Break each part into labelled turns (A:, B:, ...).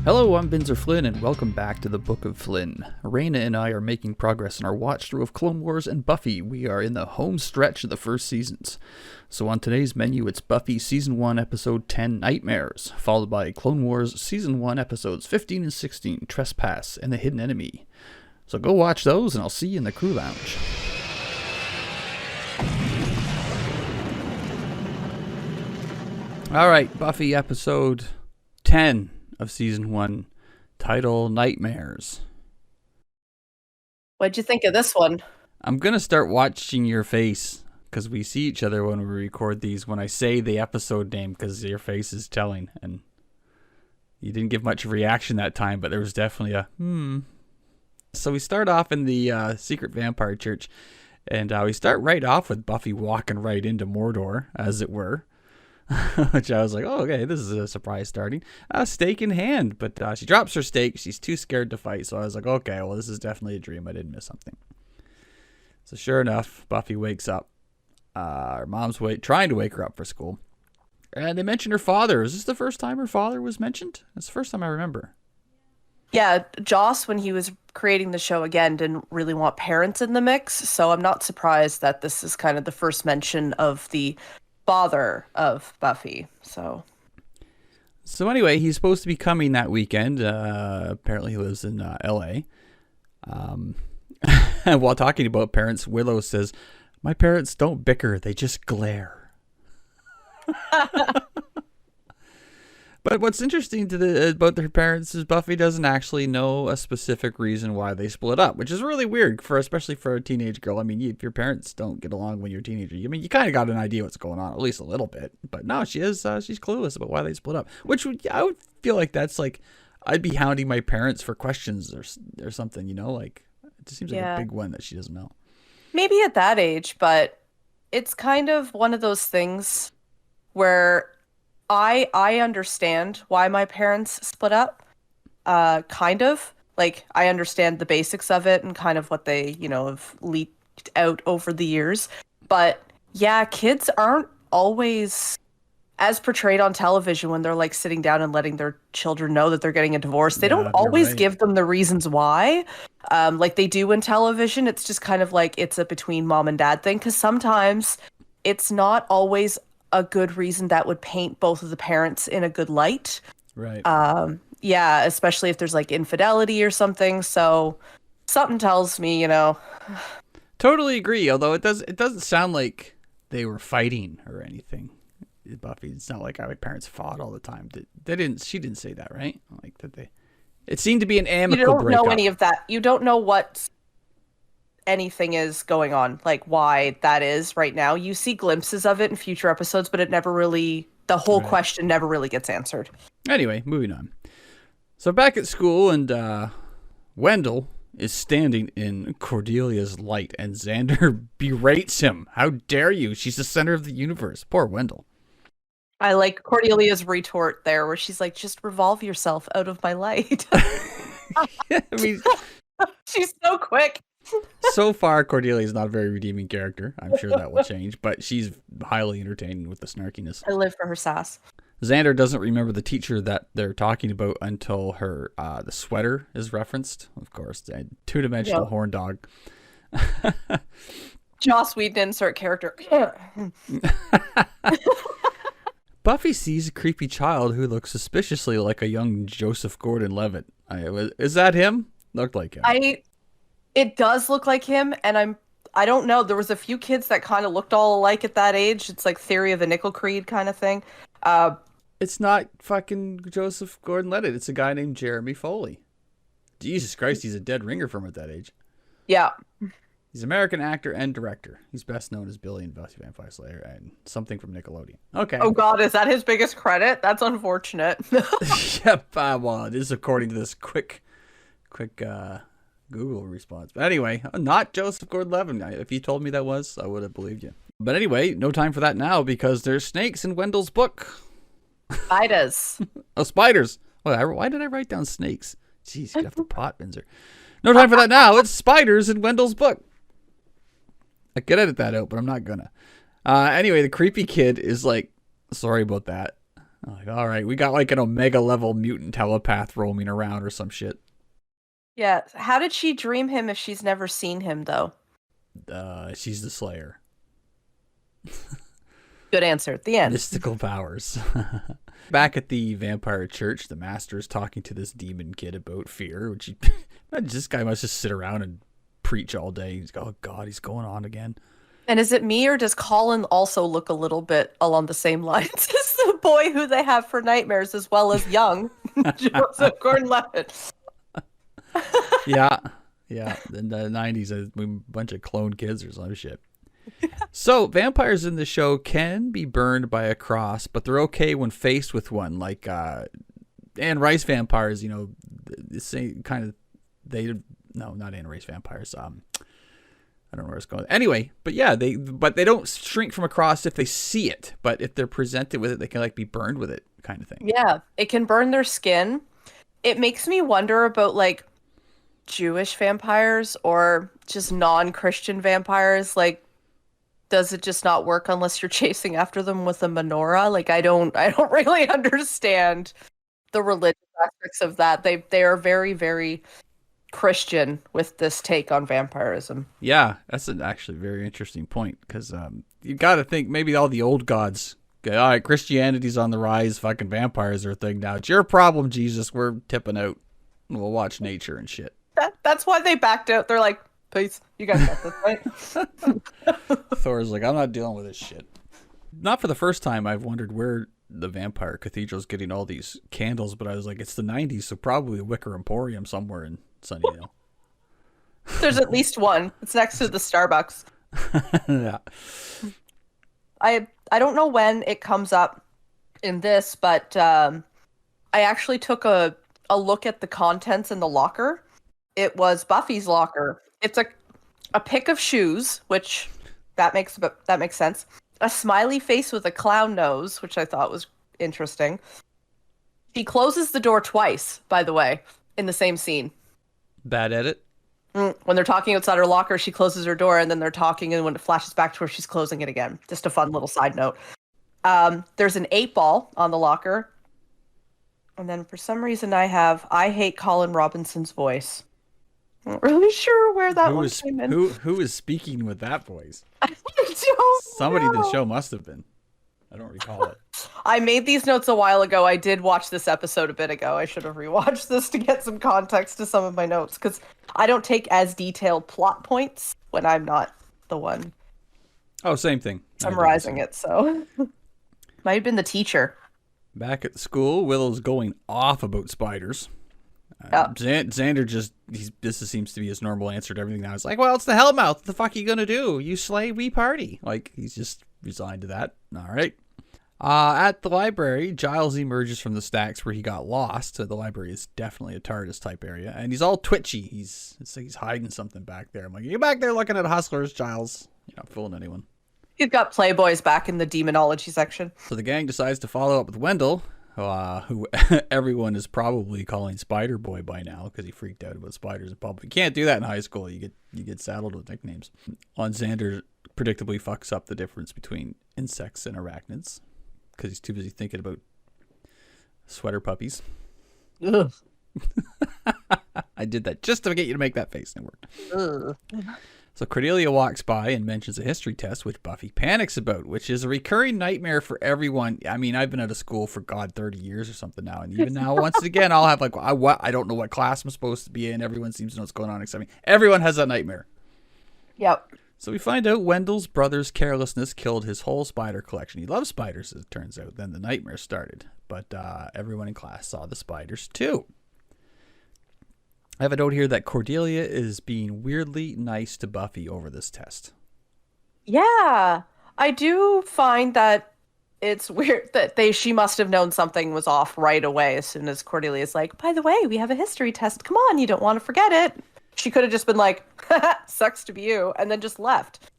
A: Hello, I'm Vinzer Flinn, and welcome back to the Book of Flinn. Raina and I are making progress in our watch through of Clone Wars and Buffy. We are in the home stretch of the first seasons. So on today's menu, it's Buffy Season 1, Episode 10, Nightmares, followed by Clone Wars Season 1, Episodes 15 and 16, Trespass, and The Hidden Enemy. So go watch those, and I'll see you in the crew lounge. Alright, Buffy Episode 10 of Season 1, title Nightmares.
B: What'd you think of this one?
A: I'm going to start watching your face, because we see each other when we record these, when I say the episode name, because your face is telling, and you didn't give much reaction that time, but there was definitely a So we start off in the secret vampire church, and we start right off with Buffy walking right into Mordor, as it were. Which I was like, oh, okay, this is a surprise starting. Stake in hand, but she drops her stake. She's too scared to fight, so I was like, okay, well, this is definitely a dream. I didn't miss something. So sure enough, Buffy wakes up. Her mom's trying to wake her up for school. And they mention her father. Is this the first time her father was mentioned? That's the first time I remember.
B: Yeah, Joss, when he was creating the show again, didn't really want parents in the mix, so I'm not surprised that this is kind of the first mention of the father of Buffy. So
A: anyway, he's supposed to be coming that weekend. Apparently he lives in LA. While talking about parents, Willow says, "My parents don't bicker, they just glare." But what's interesting about their parents is Buffy doesn't actually know a specific reason why they split up, which is really weird, especially for a teenage girl. I mean, if your parents don't get along when you're a teenager, I mean, you kind of got an idea what's going on, at least a little bit. But no, she's clueless about why they split up, which I would feel like that's like I'd be hounding my parents for questions or something, you know? Like, it just seems like a big one that she doesn't know.
B: Maybe at that age, but it's kind of one of those things where I understand why my parents split up. Kind of. Like, I understand the basics of it and kind of what they, have leaked out over the years. But yeah, kids aren't always as portrayed on television when they're like sitting down and letting their children know that they're getting a divorce. They don't always give them the reasons why. Like they do in television. It's just kind of like it's a between mom and dad thing. Because sometimes it's not always a good reason that would paint both of the parents in a good light.
A: Right.
B: Yeah, especially if there's like infidelity or something. So something tells me,
A: Totally agree. Although it doesn't sound like they were fighting or anything. Buffy, it's not like my parents fought all the time. She didn't say that, right? Like that they. It seemed to be an amicable breakup.
B: You don't know any of that. You don't know what anything is going on, like why that is right now. You see glimpses of it in future episodes, but the whole question never really gets answered.
A: Anyway, moving on. So back at school, and Wendell is standing in Cordelia's light, and Xander berates him. How dare you? She's the center of the universe. Poor Wendell.
B: I like Cordelia's retort there, where she's like, just revolve yourself out of my light.
A: Yeah, I mean,
B: she's so quick.
A: So far, Cordelia is not a very redeeming character. I'm sure that will change, but she's highly entertaining with the snarkiness.
B: I live for her sass.
A: Xander doesn't remember the teacher that they're talking about until the sweater is referenced. Of course, a two-dimensional horn dog.
B: Joss Whedon insert character.
A: Buffy sees a creepy child who looks suspiciously like a young Joseph Gordon-Levitt. Is that him? Looked like him.
B: It does look like him, and I don't know. There was a few kids that kind of looked all alike at that age. It's like Theory of the Nickel Creed kind of thing.
A: It's not fucking Joseph Gordon-Levitt. It's a guy named Jeremy Foley. Jesus Christ, he's a dead ringer from at that age.
B: Yeah.
A: He's an American actor and director. He's best known as Billy in Buffy Vampire Slayer and something from Nickelodeon. Okay.
B: Oh God, is that his biggest credit? That's unfortunate.
A: Yep. Well, it is according to this quick Google response. But anyway, not Joseph Gordon-Levitt. If you told me that was, I would have believed you. But anyway, no time for that now because there's snakes in Wendell's book.
B: Spiders.
A: Oh, spiders. Why did I write down snakes? Jeez, you have to pot, Vinzer. No time for that now. It's spiders in Wendell's book. I could edit that out, but I'm not gonna. Anyway, the creepy kid is like, sorry about that. I'm like, all right, we got like an Omega level mutant telepath roaming around or some shit.
B: Yeah. How did she dream him if she's never seen him, though?
A: She's the Slayer.
B: Good answer. At the end.
A: Mystical powers. Back at the vampire church, the master is talking to this demon kid about fear, which this guy must just sit around and preach all day. He's oh god, he's going on again.
B: And is it me, or does Colin also look a little bit along the same lines as the boy who they have for nightmares, as well as young Joseph Gordon-Levitt?
A: Yeah. In the 90s, a bunch of clone kids or some shit. So, vampires in the show can be burned by a cross, but they're okay when faced with one. Like Anne Rice vampires, the same kind of. No, not Anne Rice vampires. I don't know where it's going. Anyway, but yeah, they don't shrink from a cross if they see it, but if they're presented with it, they can like be burned with it, kind of thing.
B: Yeah, it can burn their skin. It makes me wonder about like Jewish vampires or just non-Christian vampires. Like, does it just not work unless you're chasing after them with a menorah? Like, I don't really understand the religious aspects of that. They are very, very Christian with this take on vampirism.
A: Yeah, that's actually a very interesting point, because you got to think maybe all the old gods. Okay, all right, Christianity's on the rise. Fucking vampires are a thing now. It's your problem, Jesus. We're tipping out. We'll watch nature and shit.
B: That's why they backed out. They're like, peace. You guys got this, right?
A: Thor's like, I'm not dealing with this shit. Not for the first time I've wondered where the vampire cathedral's getting all these candles, but I was like, it's the 90s, so probably a Wicker Emporium somewhere in Sunnydale.
B: There's at least one. It's next to the Starbucks.
A: Yeah.
B: I don't know when it comes up in this, but I actually took a look at the contents in the locker. It was Buffy's locker. It's a pick of shoes, which that makes sense. A smiley face with a clown nose, which I thought was interesting. She closes the door twice, by the way, in the same scene.
A: Bad edit.
B: When they're talking outside her locker, she closes her door, and then they're talking, and when it flashes back to her, she's closing it again. Just a fun little side note. There's an 8-ball on the locker. And then for some reason I hate Colin Robinson's voice. I'm not really sure where that one came in.
A: Who is speaking with that voice?
B: I don't
A: Somebody
B: know.
A: in the show must have been. I don't recall it.
B: I made these notes a while ago. I did watch this episode a bit ago. I should have rewatched this to get some context to some of my notes, because I don't take as detailed plot points when I'm not the one
A: Oh, same thing.
B: summarizing it. So might have been the teacher.
A: Back at the school, Willow's going off about spiders.
B: Yeah.
A: Xander this seems to be his normal answer to everything now. It's like, well, it's the Hellmouth. What the fuck are you gonna do? You slay, we party. Like, he's just resigned to that. All right. At the library, Giles emerges from the stacks where he got lost. So the library is definitely a TARDIS type area, and he's all twitchy. It's like he's hiding something back there. I'm like, you back there looking at hustlers, Giles? You're not fooling anyone.
B: He's got Playboys back in the demonology section.
A: So the gang decides to follow up with Wendell, who everyone is probably calling Spider Boy by now because he freaked out about spiders in public. You can't do that in high school. You get saddled with nicknames. Xander predictably fucks up the difference between insects and arachnids because he's too busy thinking about sweater puppies.
B: Ugh.
A: I did that just to get you to make that face, and it worked.
B: Ugh.
A: So Cordelia walks by and mentions a history test, which Buffy panics about, which is a recurring nightmare for everyone. I mean, I've been out of school for 30 years or something now, and even now, once again, I'll have I don't know what class I'm supposed to be in. Everyone seems to know what's going on except me. Everyone has that nightmare.
B: Yep.
A: So we find out Wendell's brother's carelessness killed his whole spider collection. He loves spiders, as it turns out. Then the nightmare started, but everyone in class saw the spiders too. I have a note here that Cordelia is being weirdly nice to Buffy over this test.
B: Yeah, I do find that it's weird that she must have known something was off right away as soon as Cordelia's like, by the way, we have a history test. Come on, you don't want to forget it. She could have just been like, sucks to be you, and then just left.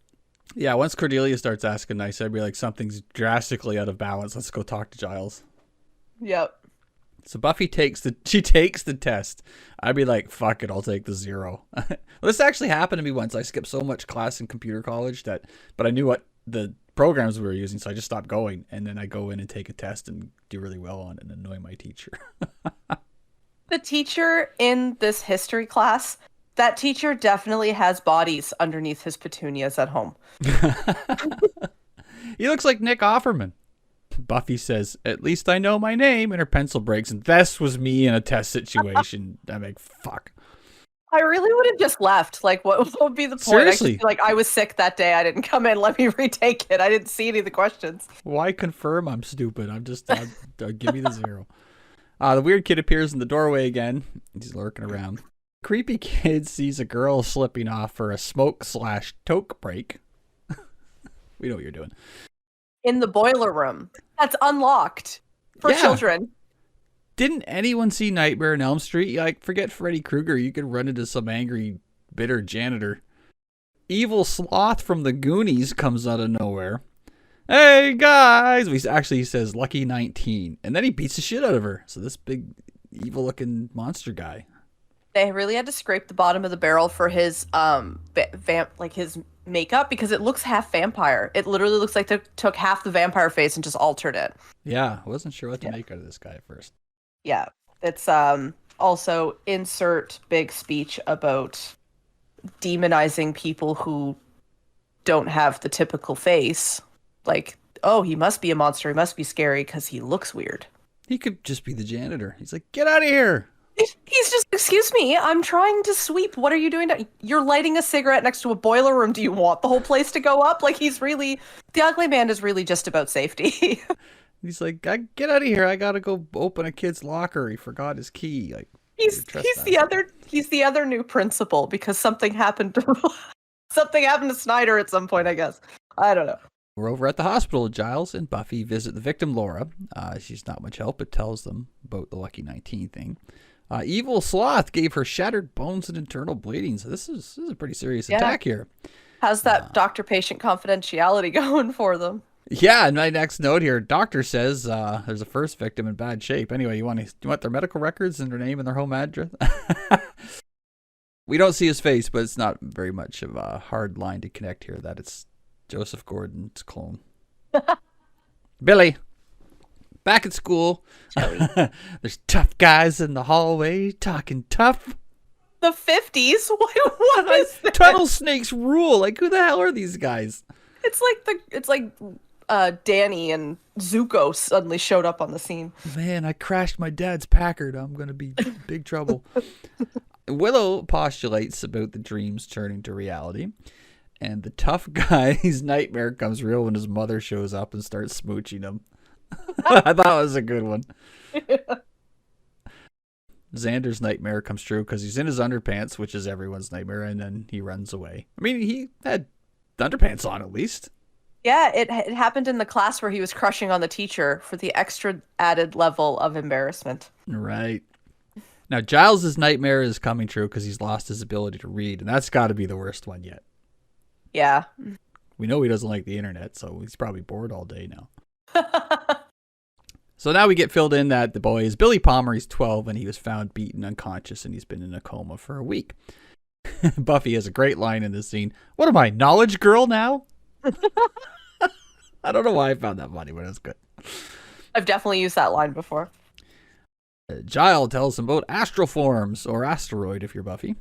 A: Yeah, once Cordelia starts asking nice, I'd be like, something's drastically out of balance. Let's go talk to Giles.
B: Yep.
A: So Buffy takes the test. I'd be like, fuck it, I'll take the 0. Well, this actually happened to me once. I skipped so much class in computer college but I knew what the programs we were using, so I just stopped going. And then I go in and take a test and do really well on it and annoy my teacher.
B: The teacher in this history class, that teacher definitely has bodies underneath his petunias at home.
A: He looks like Nick Offerman. Buffy says, "At least I know my name," and her pencil breaks. And this was me in a test situation. I'm like, fuck.
B: I really would have just left. Like, what would be the point?
A: Seriously.
B: I just be like, I was sick that day. I didn't come in. Let me retake it. I didn't see any of the questions.
A: Why confirm I'm stupid? Give me the 0. The weird kid appears in the doorway again. He's lurking around. Creepy kid sees a girl slipping off for a smoke/toke break. We know what you're doing.
B: In the boiler room. That's unlocked for children.
A: Didn't anyone see Nightmare on Elm Street? Like, forget Freddy Krueger. You could run into some angry, bitter janitor. Evil Sloth from the Goonies comes out of nowhere. "Hey, guys!" He says, "Lucky 19." And then he beats the shit out of her. So this big, evil-looking monster guy.
B: They really had to scrape the bottom of the barrel for his his makeup because it looks half vampire. It literally looks like they took half the vampire face and just altered it.
A: Yeah, I wasn't sure what to make out of this guy at first.
B: Yeah, it's also insert big speech about demonizing people who don't have the typical face. Like, oh, he must be a monster. He must be scary because he looks weird.
A: He could just be the janitor. He's like, "Get out of here."
B: He's just, "Excuse me, I'm trying to sweep. What are you doing? You're lighting a cigarette next to a boiler room. Do you want the whole place to go up?" Like, the ugly man is really just about safety.
A: He's like, "Get out of here. I gotta go open a kid's locker. He forgot his key." Like,
B: he's the other new principal because something happened to Snyder at some point, I guess. I don't know.
A: We're over at the hospital. Giles and Buffy visit the victim, Laura. She's not much help, but tells them about the Lucky 19 thing. Evil Sloth gave her shattered bones and internal bleeding. So this is a pretty serious attack here.
B: How's that doctor-patient confidentiality going for them?
A: Yeah, and my next note here, doctor says there's a first victim in bad shape. Anyway, you want their medical records and their name and their home address? We don't see his face, but it's not very much of a hard line to connect here that it's Joseph Gordon's clone. Billy, back at school. There's tough guys in the hallway talking tough.
B: The 50s? What is that?
A: Tunnel snakes rule. Like, who the hell are these guys?
B: It's like Danny and Zuko suddenly showed up on the scene.
A: Man, I crashed my dad's Packard. I'm going to be in big trouble. Willow postulates about the dreams turning to reality. And the tough guy's nightmare comes real when his mother shows up and starts smooching him. I thought it was a good one. Xander's nightmare comes true because he's in his underpants, which is everyone's nightmare, and then he runs away. I mean, he had underpants on at least.
B: Yeah, it happened in the class where he was crushing on the teacher for the extra added level of embarrassment.
A: Right. Now, Giles' nightmare is coming true because he's lost his ability to read, and that's got to be the worst one yet.
B: Yeah.
A: We know he doesn't like the internet, so he's probably bored all day now. So now we get filled in that the boy is Billy Palmer. He's 12, and he was found beaten unconscious, and he's been in a coma for a week. Buffy has a great line in this scene. "What am I, knowledge girl now?" I don't know why I found that funny, but it's good.
B: I've definitely used that line before.
A: Giles tells him about astral forms, or asteroid if you're Buffy.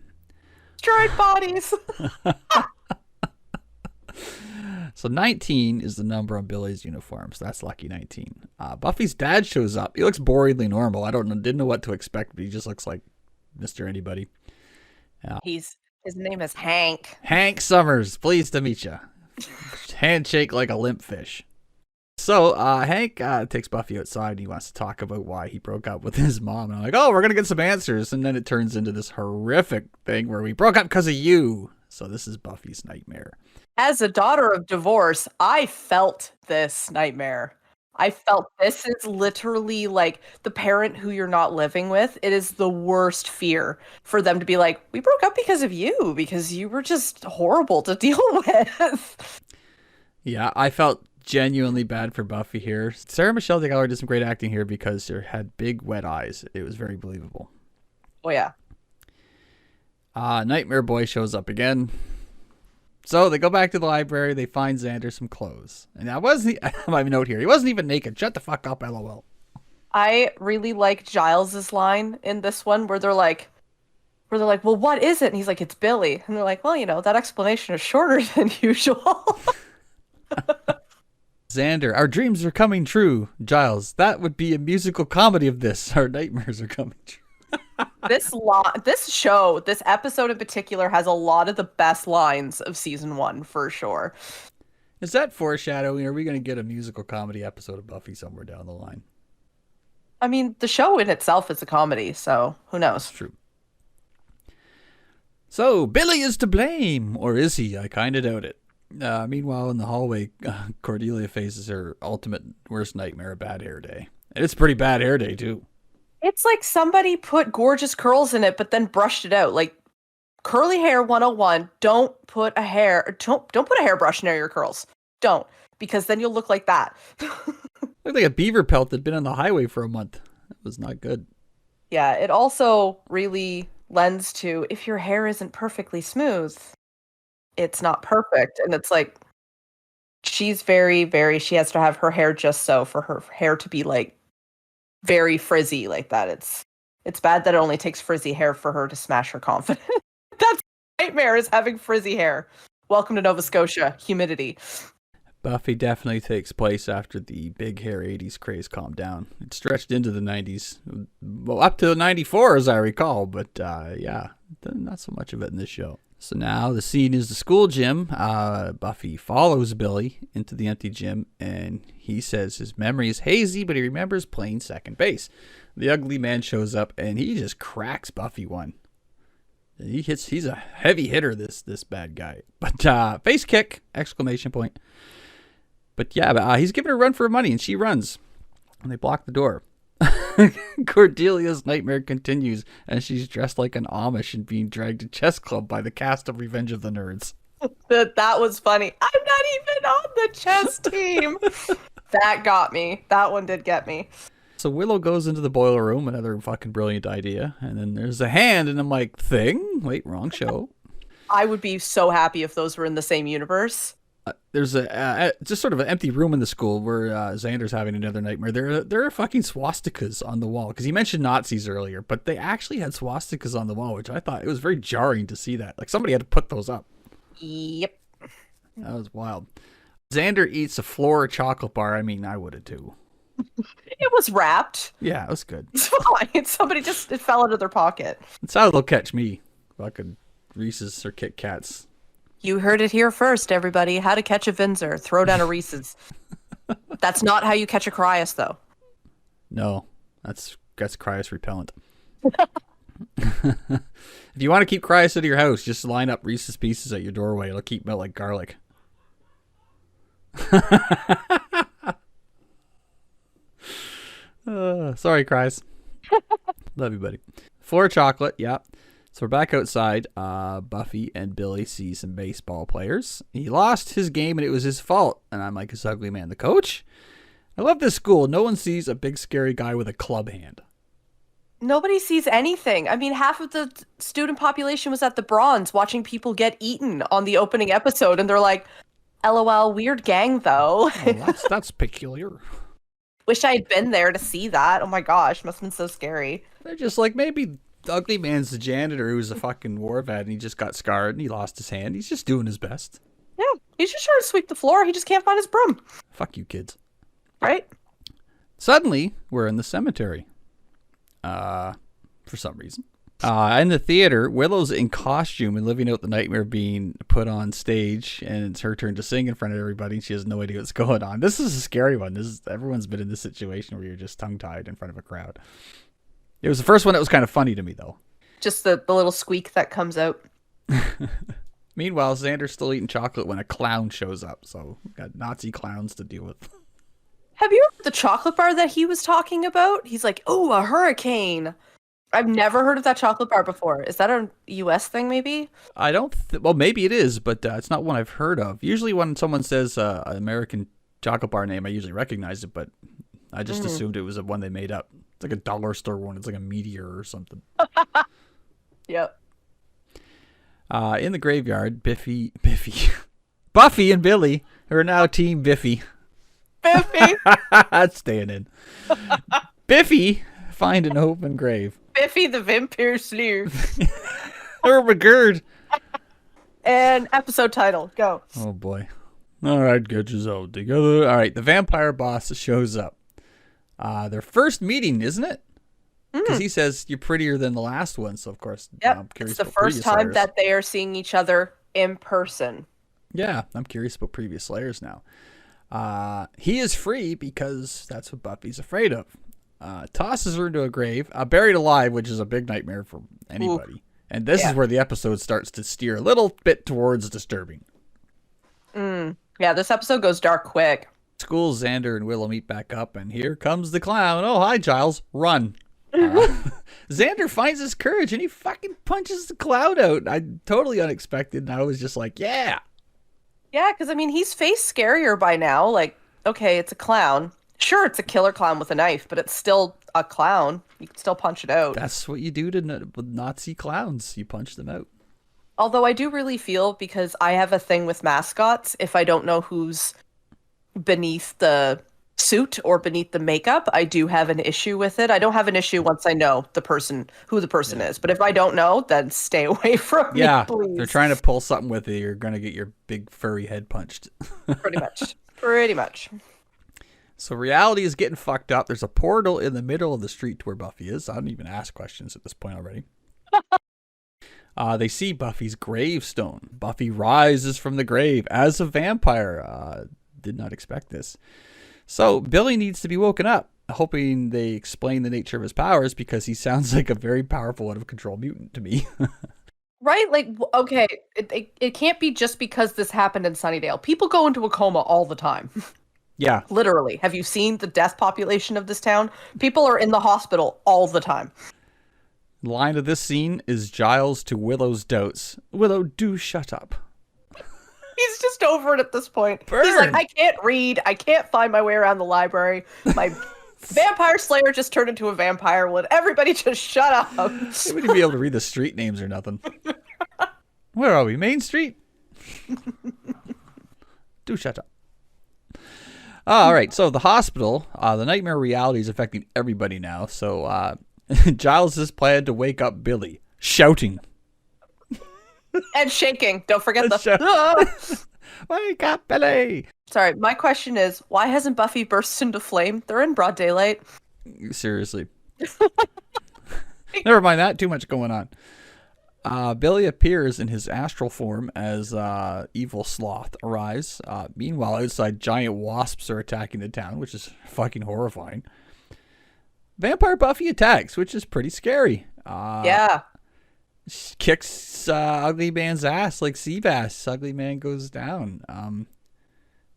B: Asteroid bodies!
A: So 19 is the number on Billy's uniform, so that's lucky 19. Buffy's dad shows up. He looks boringly normal. Didn't know what to expect, but he just looks like Mr. Anybody.
B: His name is Hank.
A: Hank Summers, pleased to meet you. Handshake like a limp fish. So Hank takes Buffy outside and he wants to talk about why he broke up with his mom. And I'm like, oh, we're going to get some answers. And then it turns into this horrific thing where we broke up because of you. So this is Buffy's nightmare.
B: As a daughter of divorce, I felt this nightmare. I felt this is literally like the parent who you're not living with. It is the worst fear for them to be like, we broke up because of you, because you were just horrible to deal with.
A: Yeah, I felt genuinely bad for Buffy here. Sarah Michelle Gellar did some great acting here because she had big wet eyes. It was very believable.
B: Oh, yeah.
A: Nightmare Boy shows up again. So they go back to the library. They find Xander some clothes. And I wasn't, my note here, he wasn't even naked. Shut the fuck up, LOL.
B: I really like Giles's line in this one where they're like, well, what is it? And he's like, it's Billy. And they're like, well, that explanation is shorter than usual.
A: Xander, our dreams are coming true. Giles, that would be a musical comedy of this. Our nightmares are coming true.
B: This episode in particular has a lot of the best lines of season 1 for sure.
A: Is that foreshadowing? Are we going to get a musical comedy episode of Buffy somewhere down the line?
B: I mean, the show in itself is a comedy, so who knows?
A: That's true. So, Billy is to blame, or is he? I kind of doubt it. Meanwhile, in the hallway, Cordelia faces her ultimate worst nightmare, a bad hair day. And it's a pretty bad hair day, too.
B: It's like somebody put gorgeous curls in it, but then brushed it out. Like, curly hair 101, don't put a hairbrush near your curls. Don't, because then you'll look like that.
A: Looked like a beaver pelt that'd been on the highway for a month. It was not good.
B: Yeah, it also really lends to, if your hair isn't perfectly smooth, it's not perfect. And it's like, she's very, she has to have her hair just so for her hair to be like very frizzy like that. It's bad that it only takes frizzy hair for her to smash her confidence. That's nightmare, is having frizzy hair. Welcome to Nova Scotia. Humidity.
A: Buffy definitely takes place after the big hair 80s craze calmed down. It stretched into the 90s. Well, up to 94 as I recall, but yeah, not so much of it in this show. So now the scene is the school gym. Buffy follows Billy into the empty gym, and he says his memory is hazy, but he remembers playing second base. The ugly man shows up, and he just cracks Buffy one. He's a heavy hitter, this bad guy. But face kick, exclamation point. But yeah, he's giving her a run for her money, and she runs. And they block the door. Cordelia's nightmare continues, and she's dressed like an Amish and being dragged to chess club by the cast of Revenge of the Nerds.
B: That was funny. I'm not even on the chess team. That got me. That one did get me.
A: So Willow goes into the boiler room, another fucking brilliant idea. And then there's a hand, and I'm like, thing? Wait, wrong show.
B: I would be so happy if those were in the same universe.
A: There's just sort of an empty room in the school where Xander's having another nightmare. There are fucking swastikas on the wall, because he mentioned Nazis earlier, but they actually had swastikas on the wall, which I thought it was very jarring to see that. Like, somebody had to put those up.
B: Yep.
A: That was wild. Xander eats a floor chocolate bar. I mean, I would have too.
B: It was wrapped.
A: Yeah, it was good.
B: It's fine. It fell out of their pocket.
A: That's how they'll catch me. Fucking Reese's or Kit Kats.
B: You heard it here first, everybody. How to catch a Vinzer. Throw down a Reese's. That's not how you catch a Cryas, though.
A: No, that's Cryas repellent. If you want to keep Cryas out of your house, just line up Reese's Pieces at your doorway. It'll keep them out like garlic. Sorry, Cryas. Love you, buddy. Floor chocolate, yeah. So we're back outside. Buffy and Billy see some baseball players. He lost his game and it was his fault. And I'm like, this ugly man, the coach? I love this school. No one sees a big scary guy with a club hand.
B: Nobody sees anything. I mean, half of the student population was at the Bronze watching people get eaten on the opening episode. And they're like, LOL, weird gang, though.
A: Oh, that's peculiar.
B: Wish I had been there to see that. Oh my gosh, must have been so scary.
A: They're just like, maybe the ugly man's the janitor who's a fucking war vet and he just got scarred and he lost his hand. He's just doing his best.
B: Yeah, he's just trying to sweep the floor. He just can't find his broom.
A: Fuck you, kids.
B: Right?
A: Suddenly, we're in the cemetery. For some reason. In the theater, Willow's in costume and living out the nightmare being put on stage, and it's her turn to sing in front of everybody, and she has no idea what's going on. This is a scary one. Everyone's been in this situation where you're just tongue-tied in front of a crowd. It was the first one that was kind of funny to me, though.
B: Just the little squeak that comes out.
A: Meanwhile, Xander's still eating chocolate when a clown shows up, so we've got Nazi clowns to deal with.
B: Have you heard the chocolate bar that he was talking about? He's like, oh, a hurricane. I've never heard of that chocolate bar before. Is that a U.S. thing, maybe?
A: I don't... well, maybe it is, but it's not one I've heard of. Usually when someone says an American chocolate bar name, I usually recognize it, but I just assumed it was a one they made up. It's like a dollar store one. It's like a Meteor or something.
B: Yep.
A: In the graveyard, Buffy and Billy are now Team Biffy.
B: Biffy.
A: That's staying in. Biffy find an open grave.
B: Biffy the Vampire Slayer.
A: Oh my god.
B: And episode title, go.
A: Oh boy. All right, get yourself together. All right, the vampire boss shows up. Their first meeting, isn't it? Because he says you're prettier than the last one. So of course, I'm curious.
B: It's the first time that they are seeing each other in person.
A: Yeah, I'm curious about previous Slayers now. He is free because that's what Buffy's afraid of. Tosses her into a grave, buried alive, which is a big nightmare for anybody. Ooh. And this is where the episode starts to steer a little bit towards disturbing.
B: Yeah, this episode goes dark quick.
A: School, Xander and Willow meet back up, and here comes the clown. Oh, hi, Giles. Run. Xander finds his courage, and he fucking punches the clown out. Totally unexpected, and I was just like, yeah.
B: Yeah, because, I mean, he's faced scarier by now. Like, okay, it's a clown. Sure, it's a killer clown with a knife, but it's still a clown. You can still punch it out.
A: That's what you do to Nazi clowns. You punch them out.
B: Although I do really feel, because I have a thing with mascots, if I don't know who's beneath the suit or beneath the makeup, I do have an issue with it. I don't have an issue once I know who the person is. But if I don't know, then stay away from me, please.
A: They're trying to pull something with you. You're going to get your big furry head punched.
B: Pretty much. Pretty much.
A: So reality is getting fucked up. There's a portal in the middle of the street to where Buffy is. I don't even ask questions at this point already. They see Buffy's gravestone. Buffy rises from the grave as a vampire. Did not expect this. So Billy needs to be woken up, hoping they explain the nature of his powers, because he sounds like a very powerful, out of control mutant to me.
B: Right? Like, okay, it can't be just because this happened in Sunnydale. People go into a coma all the time.
A: Yeah.
B: Literally. Have you seen the death population of this town? People are in the hospital all the time.
A: Line of this scene is Giles to Willow's doubts. Willow, do shut up.
B: He's just over it at this point.
A: Burn.
B: He's like, I can't read. I can't find my way around the library. My vampire slayer just turned into a vampire. Would everybody just shut up?
A: They wouldn't even be able to read the street names or nothing. Where are we? Main Street? Do shut up. All right, so the hospital, the nightmare reality is affecting everybody now. So Giles has planned to wake up Billy, shouting.
B: And shaking. Don't forget the...
A: Wake up, Billy!
B: Sorry, my question is, why hasn't Buffy burst into flame? They're in broad daylight.
A: Seriously. Never mind that, too much going on. Billy appears in his astral form as evil sloth arrives. Meanwhile, outside, giant wasps are attacking the town, which is fucking horrifying. Vampire Buffy attacks, which is pretty scary.
B: Yeah.
A: Kicks Ugly Man's ass like Seabass. Ugly Man goes down.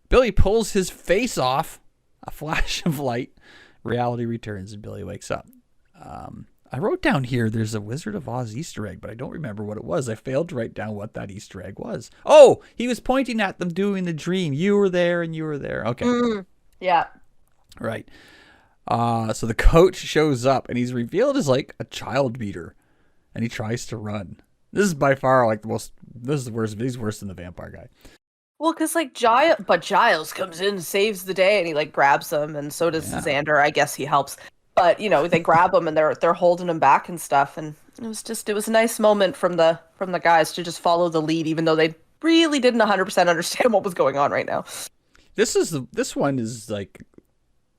A: Billy pulls his face off. A flash of light. Reality returns and Billy wakes up. I wrote down here there's a Wizard of Oz Easter egg, but I don't remember what it was. I failed to write down what that Easter egg was. Oh, he was pointing at them doing the dream. You were there and you were there. Okay.
B: Yeah.
A: Right. So the coach shows up and he's revealed as like a child beater and he tries to run. This is by far like this is the worst. He's worse than the vampire guy.
B: Well, because like Giles comes in, saves the day, and he like grabs them, and so does Xander. I guess he helps. But, you know, they grab him and they're holding him back and stuff. And it was a nice moment from the guys to just follow the lead, even though they really didn't 100% understand what was going on right now.
A: This one is like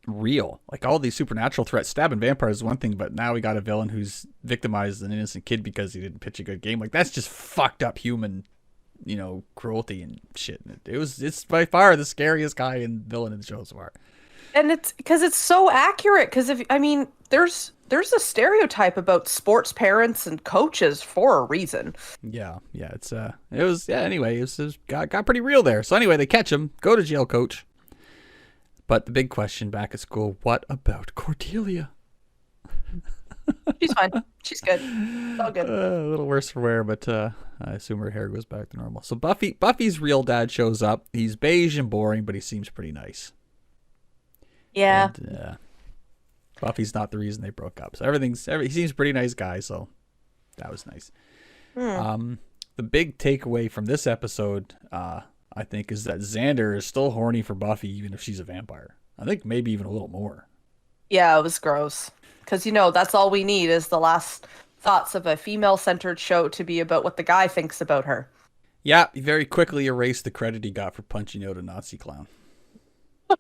A: real. Like all these supernatural threats, stabbing vampires is one thing, but now we got a villain who's victimized an innocent kid because he didn't pitch a good game. Like that's just fucked up human, you know, cruelty and shit. It's by far the scariest guy and villain in the show so far.
B: And it's because it's so accurate. Because there's a stereotype about sports parents and coaches for a reason.
A: Yeah. Anyway, it got pretty real there. So anyway, they catch him, go to jail, coach. But the big question back at school: what about Cordelia?
B: She's fine. She's good. It's all good.
A: A little worse for wear, but I assume her hair goes back to normal. So Buffy's real dad shows up. He's beige and boring, but he seems pretty nice.
B: Yeah.
A: And, Buffy's not the reason they broke up. So he seems a pretty nice guy, so that was nice. The big takeaway from this episode, I think, is that Xander is still horny for Buffy, even if she's a vampire. I think maybe even a little more.
B: Yeah, it was gross. Because, that's all we need is the last thoughts of a female-centered show to be about what the guy thinks about her.
A: Yeah, he very quickly erased the credit he got for punching out a Nazi clown.
B: Made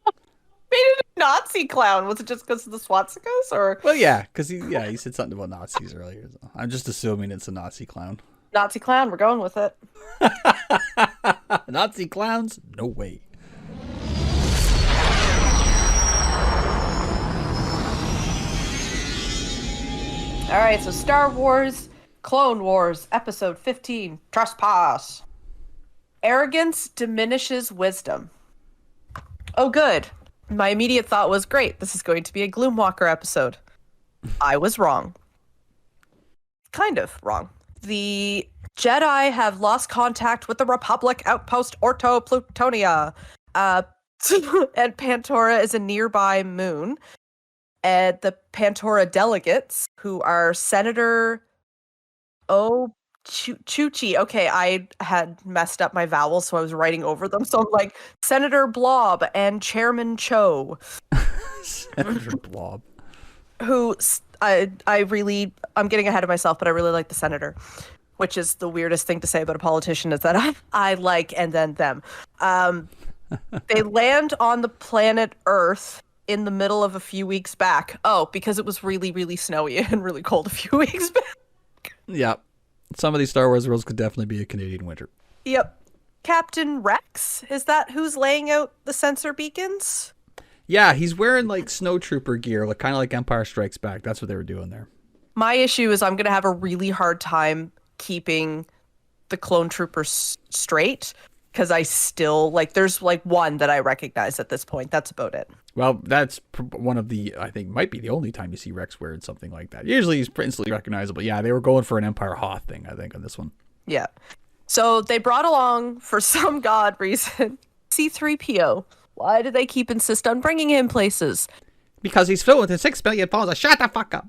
B: it a Nazi clown. Was it just because of the swastikas, or?
A: Well, yeah, because he said something about Nazis earlier. So I'm just assuming it's a Nazi clown.
B: Nazi clown, we're going with it.
A: Nazi clowns? No way.
B: All right, so Star Wars, Clone Wars, Episode 15, Trespass. Arrogance diminishes wisdom. Oh, good. My immediate thought was, great, this is going to be a Gloomwalker episode. I was wrong. Kind of wrong. The Jedi have lost contact with the Republic outpost Orto Plutonia. And Pantora is a nearby moon. And the Pantora delegates, who are Senator Chuchi. Okay, I had messed up my vowels, so I was writing over them. So I'm like, Senator Blob and Chairman Cho.
A: Senator Blob.
B: Who I'm getting ahead of myself, but I really like the senator, which is the weirdest thing to say about a politician, is that I like and then them. They land on the planet Earth in the middle of a few weeks back. Oh, because it was really, really snowy and really cold a few weeks back.
A: Yeah. Some of these Star Wars worlds could definitely be a Canadian winter.
B: Yep. Captain Rex? Is that who's laying out the sensor beacons?
A: Yeah, he's wearing like snowtrooper gear, like kind of like Empire Strikes Back. That's what they were doing there.
B: My issue is I'm going to have a really hard time keeping the clone troopers straight, because I still, there's one that I recognize at this point. That's about it.
A: Well, that's one of the, I think, might be the only time you see Rex wearing something like that. Usually he's instantly recognizable. Yeah, they were going for an Empire Hoth thing, I think, on this one.
B: Yeah. So they brought along, for some god reason, C-3PO. Why do they keep insist on bringing him places?
A: Because he's filled with 6 billion pounds of shut the fuck up.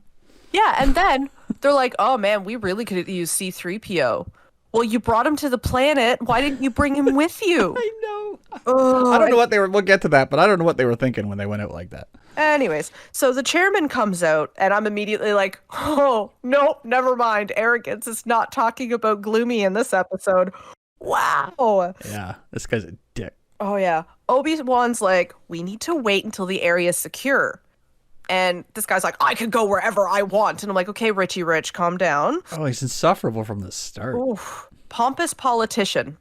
B: Yeah, and then they're like, oh man, we really could use C-3PO. Well, you brought him to the planet. Why didn't you bring him with you?
A: I know. I don't know what they were, we'll get to that, but I don't know what they were thinking when they went out like that.
B: Anyways, so the chairman comes out, and I'm immediately like, oh, nope, never mind. Arrogance is not talking about Gloomy in this episode. Wow.
A: Yeah, this guy's a dick.
B: Oh, yeah. Obi-Wan's like, we need to wait until the area's secure. And this guy's like, I can go wherever I want. And I'm like, okay, Richie Rich, calm down.
A: Oh, he's insufferable from the start.
B: Oof. Pompous politician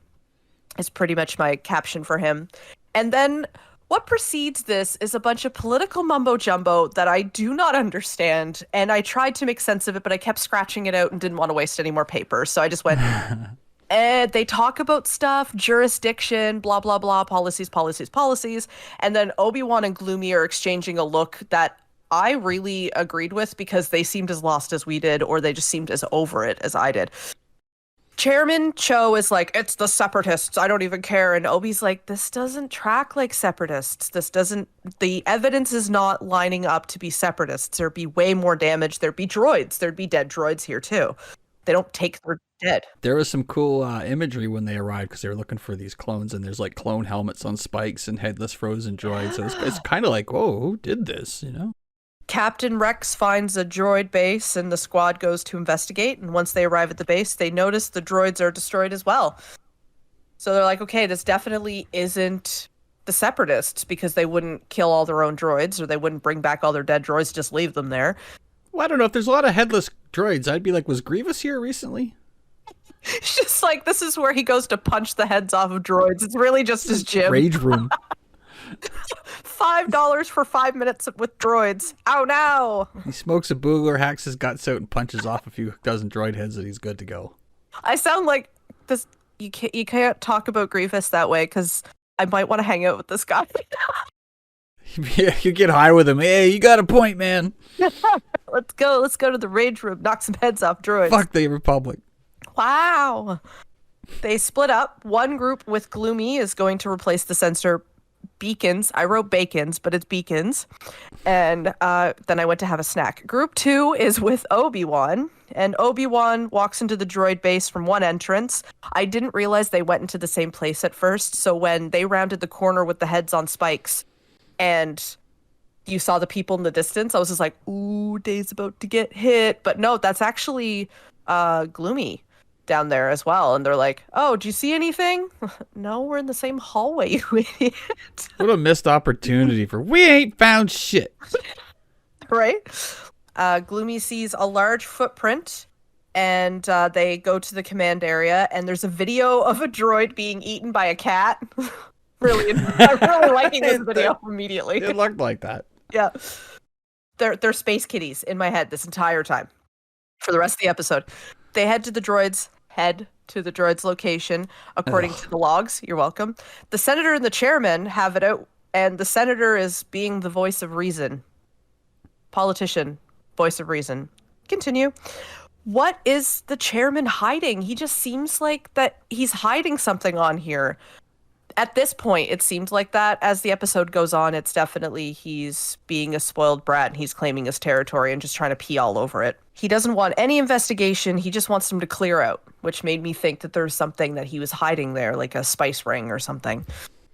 B: is pretty much my caption for him. And then what precedes this is a bunch of political mumbo-jumbo that I do not understand. And I tried to make sense of it, but I kept scratching it out and didn't want to waste any more paper. So I just went... And they talk about stuff, jurisdiction, blah, blah, blah, policies. And then Obi-Wan and Gloomy are exchanging a look that I really agreed with, because they seemed as lost as we did, or they just seemed as over it as I did. Chairman Cho is like, it's the separatists, I don't even care. And Obi's like, this doesn't track like separatists. The evidence is not lining up to be separatists. There'd be way more damage. There'd be droids. There'd be dead droids here too. They don't take their dead.
A: There was some cool imagery when they arrived, because they were looking for these clones, and there's like clone helmets on spikes and headless frozen droids. So it's kind of like, whoa, who did this,
B: Captain Rex finds a droid base, and the squad goes to investigate. And once they arrive at the base, they notice the droids are destroyed as well. So they're like, okay, this definitely isn't the separatists, because they wouldn't kill all their own droids, or they wouldn't bring back all their dead droids, just leave them there.
A: Well, I don't know. If there's a lot of headless droids, I'd be like, was Grievous here recently?
B: It's just like, this is where he goes to punch the heads off of droids. It's really just his gym.
A: Rage room.
B: $5 for 5 minutes with droids. Oh no!
A: He smokes a boogler, hacks his guts out, and punches off a few dozen droid heads, and he's good to go.
B: I sound like this. You can't talk about Grievous that way, because I might want to hang out with this guy.
A: Yeah, you get high with him. Hey, you got a point, man.
B: Let's go to the rage room, knock some heads off droids.
A: Fuck the Republic.
B: Wow. They split up. One group with Gloomy is going to replace the sensor beacons. I wrote bacons, but it's beacons. And then I went to have a snack. Group 2 is with Obi-Wan. And Obi-Wan walks into the droid base from one entrance. I didn't realize they went into the same place at first. So when they rounded the corner with the heads on spikes and you saw the people in the distance, I was just like, ooh, Dave's about to get hit. But no, that's actually Gloomy down there as well. And they're like, oh, do you see anything? No, we're in the same hallway, you idiot.
A: What a missed opportunity for we ain't found shit.
B: Right? Gloomy sees a large footprint, and they go to the command area, and there's a video of a droid being eaten by a cat. I'm really liking this video immediately.
A: It looked like that.
B: Yeah. They're space kitties in my head this entire time for the rest of the episode. They head to the droid's location, according to the logs. You're welcome. The senator and the chairman have it out, and the senator is being the voice of reason. Politician, voice of reason. Continue. What is the chairman hiding? He just seems like that he's hiding something on here. At this point, it seems like that. As the episode goes on, it's definitely he's being a spoiled brat and he's claiming his territory and just trying to pee all over it. He doesn't want any investigation. He just wants them to clear out, which made me think that there's something that he was hiding there, like a spice ring or something.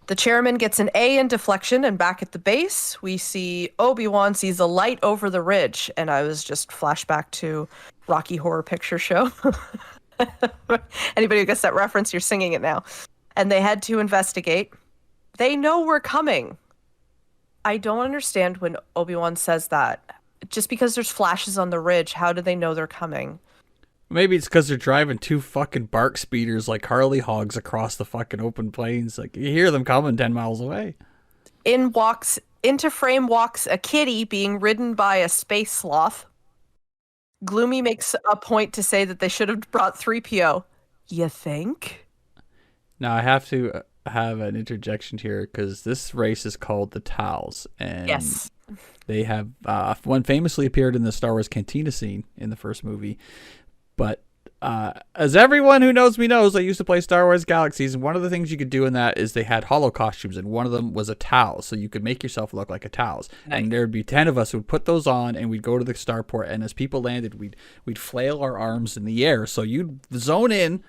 B: The chairman gets an A in deflection, and back at the base, we see Obi-Wan sees a light over the ridge, and I was just flashback to Rocky Horror Picture Show. Anybody who gets that reference, you're singing it now. And they head to investigate. They know we're coming. I don't understand when Obi-Wan says that. Just because there's flashes on the ridge, how do they know they're coming?
A: Maybe it's because they're driving 2 fucking bark speeders like Harley hogs across the fucking open plains. Like, you hear them coming 10 miles away.
B: Into frame walks a kitty being ridden by a space sloth. Gloomy makes a point to say that they should have brought 3PO. You think?
A: Now, I have to have an interjection here because this race is called the Tals. And
B: yes.
A: They have one famously appeared in the Star Wars Cantina scene in the first movie. But as everyone who knows me knows, I used to play Star Wars Galaxies. And one of the things you could do in that is they had holo costumes. And one of them was a Tal. So you could make yourself look like a Tals. Nice. And there'd be 10 of us who would put those on and we'd go to the starport. And as people landed, we'd flail our arms in the air. So you'd zone in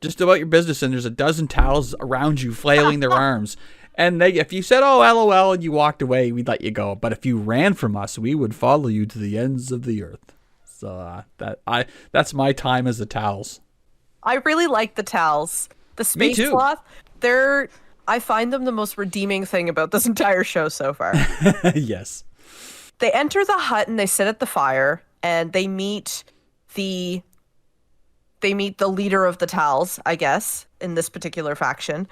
A: just about your business, and there's a dozen Tals around you flailing their arms. And if you said, oh, LOL, and you walked away, we'd let you go. But if you ran from us, we would follow you to the ends of the earth. So that's my time as the Tals.
B: I really like the Tals. The space sloth, I find them the most redeeming thing about this entire show so far.
A: Yes.
B: They enter the hut and they sit at the fire, and they meet the leader of the Tals, I guess, in this particular faction.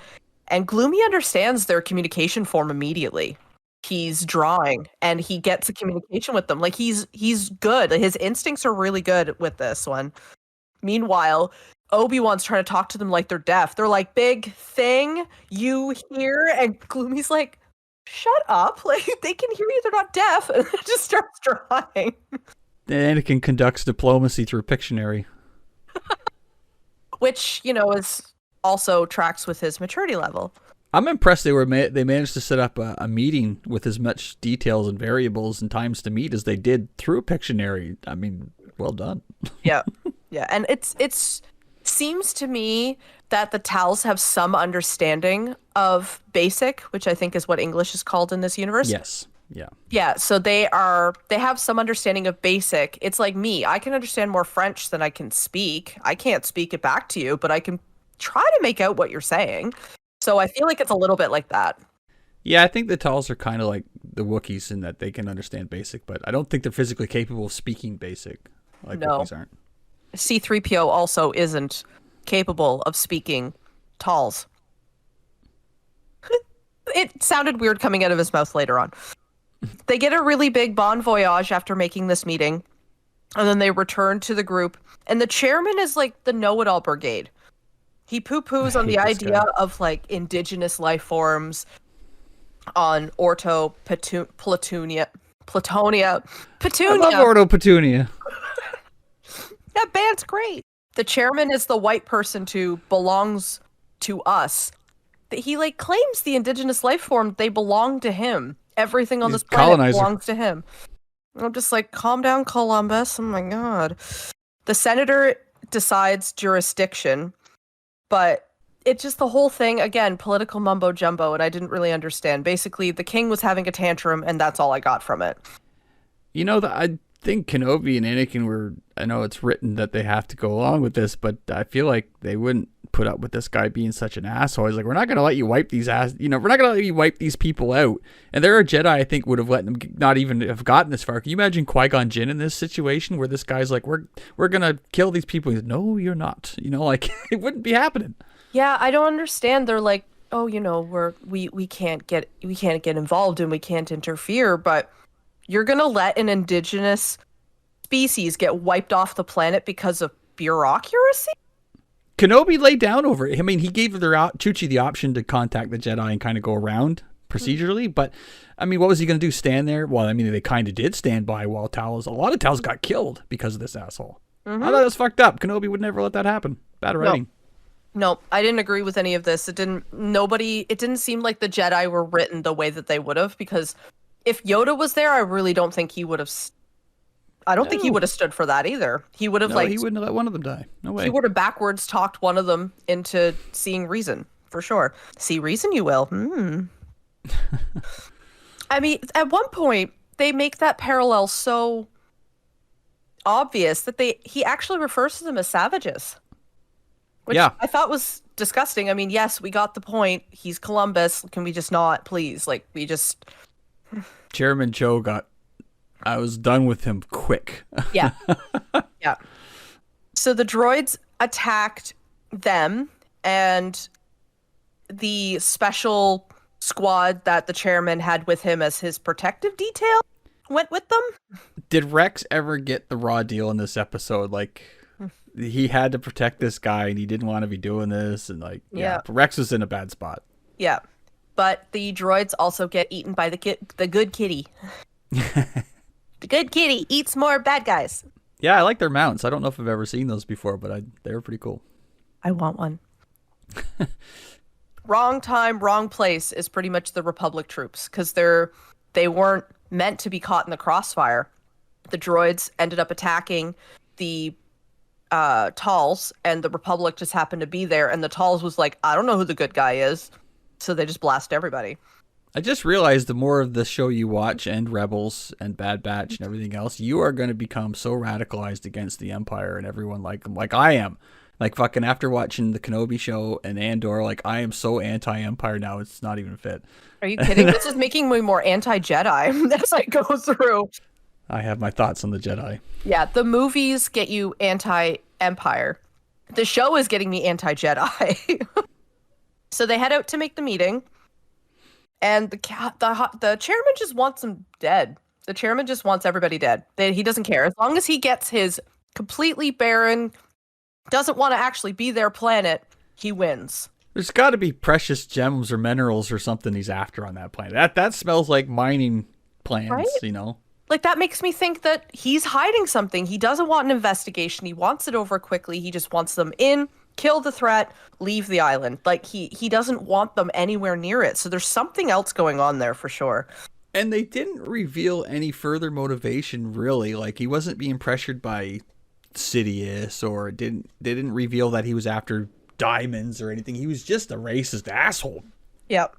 B: And Gloomy understands their communication form immediately. He's drawing, and he gets a communication with them. Like, he's good. His instincts are really good with this one. Meanwhile, Obi-Wan's trying to talk to them like they're deaf. They're like, big thing, you hear? And Gloomy's like, shut up. Like, they can hear you, they're not deaf. And it just starts drawing.
A: Anakin conducts diplomacy through Pictionary.
B: Which, is also tracks with his maturity level.
A: I'm impressed they managed to set up a meeting with as much details and variables and times to meet as they did through Pictionary. I mean, well done.
B: Yeah. And it's seems to me that the Tals have some understanding of basic, which I think is what English is called in this universe.
A: Yes. Yeah.
B: Yeah, so they have some understanding of basic. It's like me. I can understand more French than I can speak. I can't speak it back to you, but I can try to make out what you're saying. So I feel like it's a little bit like that.
A: Yeah, I think the Tals are kind of like the Wookiees in that they can understand basic, but I don't think they're physically capable of speaking basic like Wookiees aren't.
B: C-3PO also isn't capable of speaking Tals. It sounded weird coming out of his mouth later on. They get a really big bon voyage after making this meeting, and then they return to the group. And the chairman is like the know-it-all brigade. He poo-poos on the idea of like indigenous life forms on Orto Platonia.
A: I love Orto Petunia.
B: That band's great. The chairman is the white person who belongs to us. he like claims the indigenous life form, they belong to him. Everything on
A: He's
B: this planet
A: colonizer.
B: belongs to him. I'm just like, calm down, Columbus. Oh my god. The senator decides jurisdiction, but it's just the whole thing, again, political mumbo jumbo, and I didn't really understand. Basically, the king was having a tantrum, and that's all I got from it.
A: You know, I think Kenobi and Anakin were, I know it's written that they have to go along with this, but I feel like they wouldn't put up with this guy being such an asshole. He's like, we're not going to let you wipe these we're not going to let you wipe these people out. And there are Jedi, I think, would have let them not even have gotten this far. Can you imagine Qui-Gon Jinn in this situation where this guy's like, we're going to kill these people? He's like, no, you're not. Like, it wouldn't be happening.
B: Yeah, I don't understand. They're like, oh, we can't get involved and we can't interfere, but you're going to let an indigenous species get wiped off the planet because of bureaucracy?
A: Kenobi laid down over it. I mean, he gave Chuchi the option to contact the Jedi and kind of go around procedurally, but I mean, what was he going to do? Stand there? Well, I mean, they kind of did stand by while a lot of Tals got killed because of this asshole. I thought it was fucked up. Kenobi would never let that happen. Bad writing.
B: No, I didn't agree with any of this. It didn't seem like the Jedi were written the way that they would have, because if Yoda was there, I really don't think he would have. I don't think he would have stood for that either. He would have
A: he wouldn't have let one of them die. No way.
B: He would have backwards talked one of them into seeing reason, for sure. See reason, you will. I mean, at one point they make that parallel so obvious that he actually refers to them as savages, which I thought was disgusting. I mean, yes, we got the point. He's Columbus. Can we just not, please? Like, we just.
A: Chairman Cho I was done with him quick.
B: Yeah. Yeah. So the droids attacked them, and the special squad that the chairman had with him as his protective detail went with them.
A: Did Rex ever get the raw deal in this episode? Like, he had to protect this guy and he didn't want to be doing this, and Rex was in a bad spot. Yeah.
B: But the droids also get eaten by the good kitty. The good kitty eats more bad guys.
A: Yeah, I like their mounts. I don't know if I've ever seen those before, but they were pretty cool.
B: I want one. Wrong time, wrong place is pretty much the Republic troops, because they weren't meant to be caught in the crossfire. The droids ended up attacking the Tals, and the Republic just happened to be there, and the Tals was like, I don't know who the good guy is. So they just blast everybody.
A: I just realized the more of the show you watch, and Rebels and Bad Batch and everything else, you are going to become so radicalized against the Empire and everyone like I am. Like, fucking after watching the Kenobi show and Andor, like, I am so anti-Empire now, it's not even fit.
B: Are you kidding? This is making me more anti-Jedi as I go through.
A: I have my thoughts on the Jedi.
B: Yeah, the movies get you anti-Empire. The show is getting me anti-Jedi. So they head out to make the meeting, and the chairman just wants them dead. The chairman just wants everybody dead. He doesn't care. As long as he gets his completely barren, doesn't want to actually be their planet, he wins.
A: There's got to be precious gems or minerals or something he's after on that planet. That smells like mining plans, right?
B: Like, that makes me think that he's hiding something. He doesn't want an investigation. He wants it over quickly. He just wants them in, kill the threat, leave the island. Like, he doesn't want them anywhere near it. So there's something else going on there for sure.
A: And they didn't reveal any further motivation, really. Like, he wasn't being pressured by Sidious, or they didn't reveal that he was after diamonds or anything. He was just a racist asshole.
B: Yep.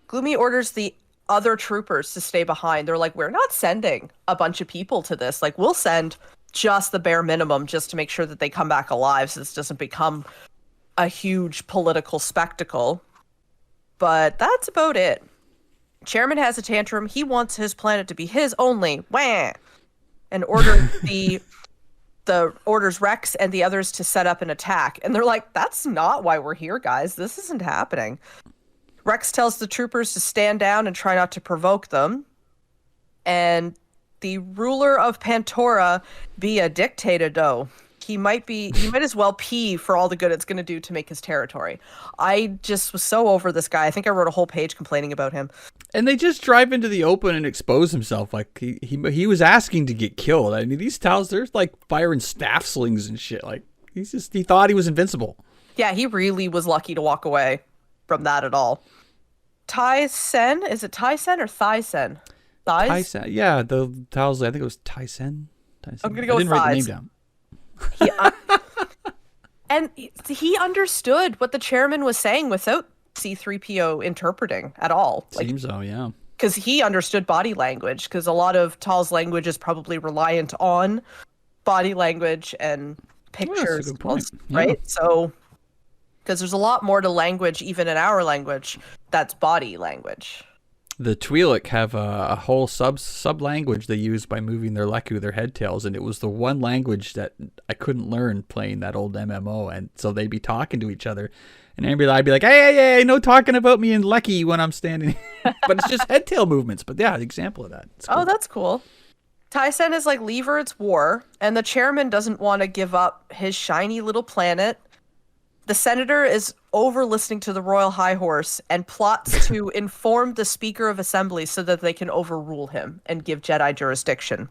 B: Gloomy orders the other troopers to stay behind. They're like, we're not sending a bunch of people to this. Like, we'll send just the bare minimum just to make sure that they come back alive, so this doesn't become a huge political spectacle. But that's about it. Chairman has a tantrum. He wants his planet to be his only. Wah! And orders Rex and the others to set up an attack. And they're like, that's not why we're here, guys. This isn't happening. Rex tells the troopers to stand down and try not to provoke them. And the ruler of Pantora be a dictator, though. He might as well pee for all the good it's going to do to make his territory. I just was so over this guy. I think I wrote a whole page complaining about him.
A: And they just drive into the open and expose himself. Like, he was asking to get killed. I mean, these Tals, they're like firing staff slings and shit. Like, he thought he was invincible.
B: Yeah, he really was lucky to walk away from that at all. Tai Sen? Is it Tai Sen or Thai Sen? Thighs?
A: Tyson, yeah, the towels. I think it was Tyson.
B: I'm
A: Tyson.
B: gonna
A: I
B: go with
A: didn't write the name
B: thighs.
A: down.
B: He, and he understood what the chairman was saying without C3PO interpreting at all. Like,
A: Seems so, yeah.
B: because he understood body language, because a lot of Tal's language is probably reliant on body language and
A: Well, that's a
B: pictures,
A: good point.
B: right? So, because there's a lot more to language, even in our language, that's body language.
A: The Twi'lek have a whole sub language they use by moving their Leku, their head tails, and it was the one language that I couldn't learn playing that old MMO, and so they'd be talking to each other, and I'd be like, hey, no talking about me in Lecky when I'm standing, but it's just head tail movements. But yeah, an example of that.
B: Oh, that's cool. Tyson is like, leave her, it's war, and the chairman doesn't want to give up his shiny little planet. The senator is over listening to the royal high horse and plots to inform the speaker of assembly so that they can overrule him and give Jedi jurisdiction.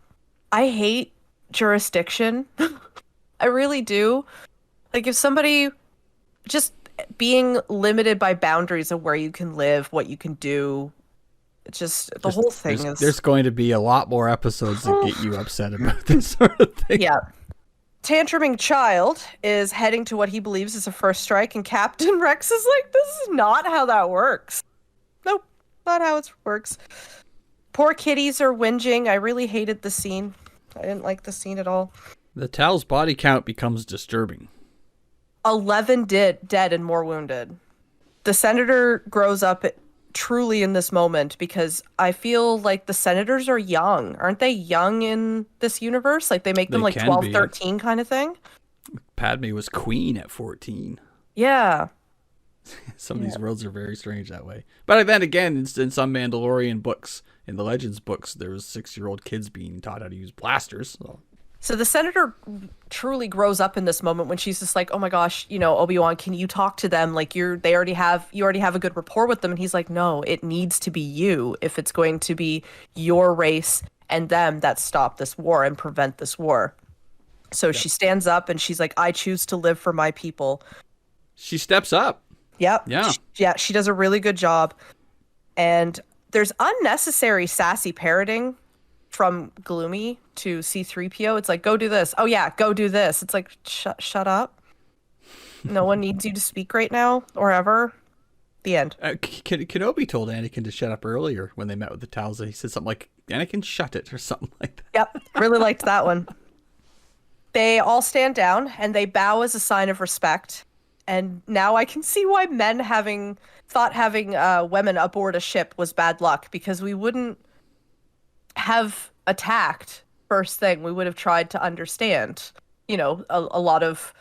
B: I hate jurisdiction. I really do. Like, if somebody just being limited by boundaries of where you can live, what you can do, it's just the whole thing is.
A: There's going to be a lot more episodes that get you upset about this sort of thing.
B: Yeah. Tantruming child is heading to what he believes is a first strike, and Captain Rex is like, this is not how that works. Nope, not how it works. Poor kitties are whinging. I really hated the scene. I didn't like the scene at all.
A: The Tal's body count becomes disturbing.
B: 11 dead and more wounded. The senator grows up truly in this moment, because I feel like the senators are young. Aren't they young in this universe? Like, they make them like 12, 13 kind of thing?
A: Padme was queen at 14.
B: Yeah.
A: Some of these worlds are very strange that way. But then again, in some Mandalorian books, in the Legends books, there was 6-year-old kids being taught how to use blasters.
B: So the senator truly grows up in this moment when she's just like, oh my gosh, Obi-Wan, can you talk to them? Like, you already have a good rapport with them. And he's like, no, it needs to be you if it's going to be your race and them that stop this war and prevent this war. So She stands up and she's like, I choose to live for my people.
A: She steps up.
B: Yep.
A: Yeah.
B: She does a really good job. And there's unnecessary sassy parroting from Gloomy to C3PO. It's like, go do this. Oh yeah, go do this. It's like, shut up. No one needs you to speak right now or ever. The end.
A: Kenobi told Anakin to shut up earlier when they met with the Tals. He said something like, Anakin, shut it, or something like that.
B: Yep, really liked that one. They all stand down and they bow as a sign of respect. And now I can see why men having women aboard a ship was bad luck, because we wouldn't have attacked first thing. We would have tried to understand. A lot of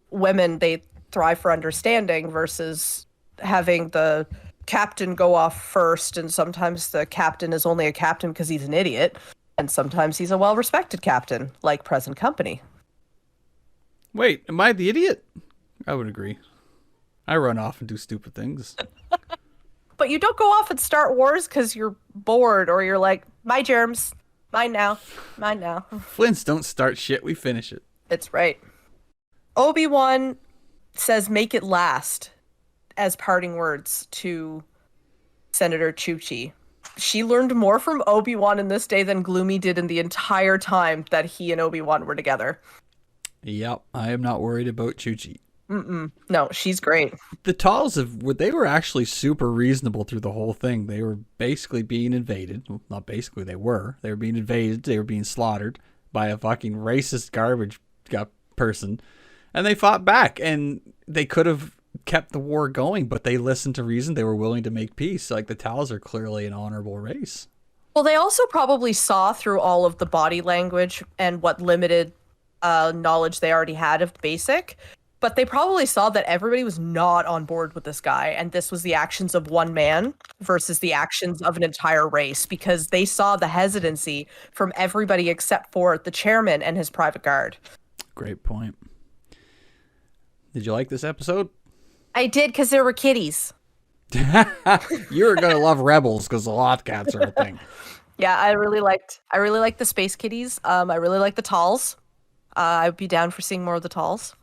B: women, they thrive for understanding versus having the captain go off first, and sometimes the captain is only a captain because he's an idiot, and sometimes he's a well-respected captain, like present company.
A: Wait, am I the idiot? I would agree. I run off and do stupid things.
B: But you don't go off and start wars because you're bored, or you're like, my germs, mine now.
A: Flints don't start shit, we finish it.
B: It's right. Obi-Wan says, make it last, as parting words to Senator Chuchi. She learned more from Obi-Wan in this day than Gloomy did in the entire time that he and Obi-Wan were together.
A: Yep, I am not worried about Chuchi.
B: No, she's great.
A: The Tals, they were actually super reasonable through the whole thing. They were basically being invaded. Well, not basically, they were. They were being invaded. They were being slaughtered by a fucking racist garbage person. And they fought back. And they could have kept the war going, but they listened to reason. They were willing to make peace. Like, the Tals are clearly an honorable race.
B: Well, they also probably saw through all of the body language and what limited knowledge they already had of basic. But they probably saw that everybody was not on board with this guy, and this was the actions of one man versus the actions of an entire race, because they saw the hesitancy from everybody except for the chairman and his private guard.
A: Great point. Did you like this episode?
B: I did, because there were kitties.
A: You're going to love Rebels because the Lothcats are a thing.
B: Yeah, I really liked the space kitties. I really like the Tals. I'd be down for seeing more of the Tals.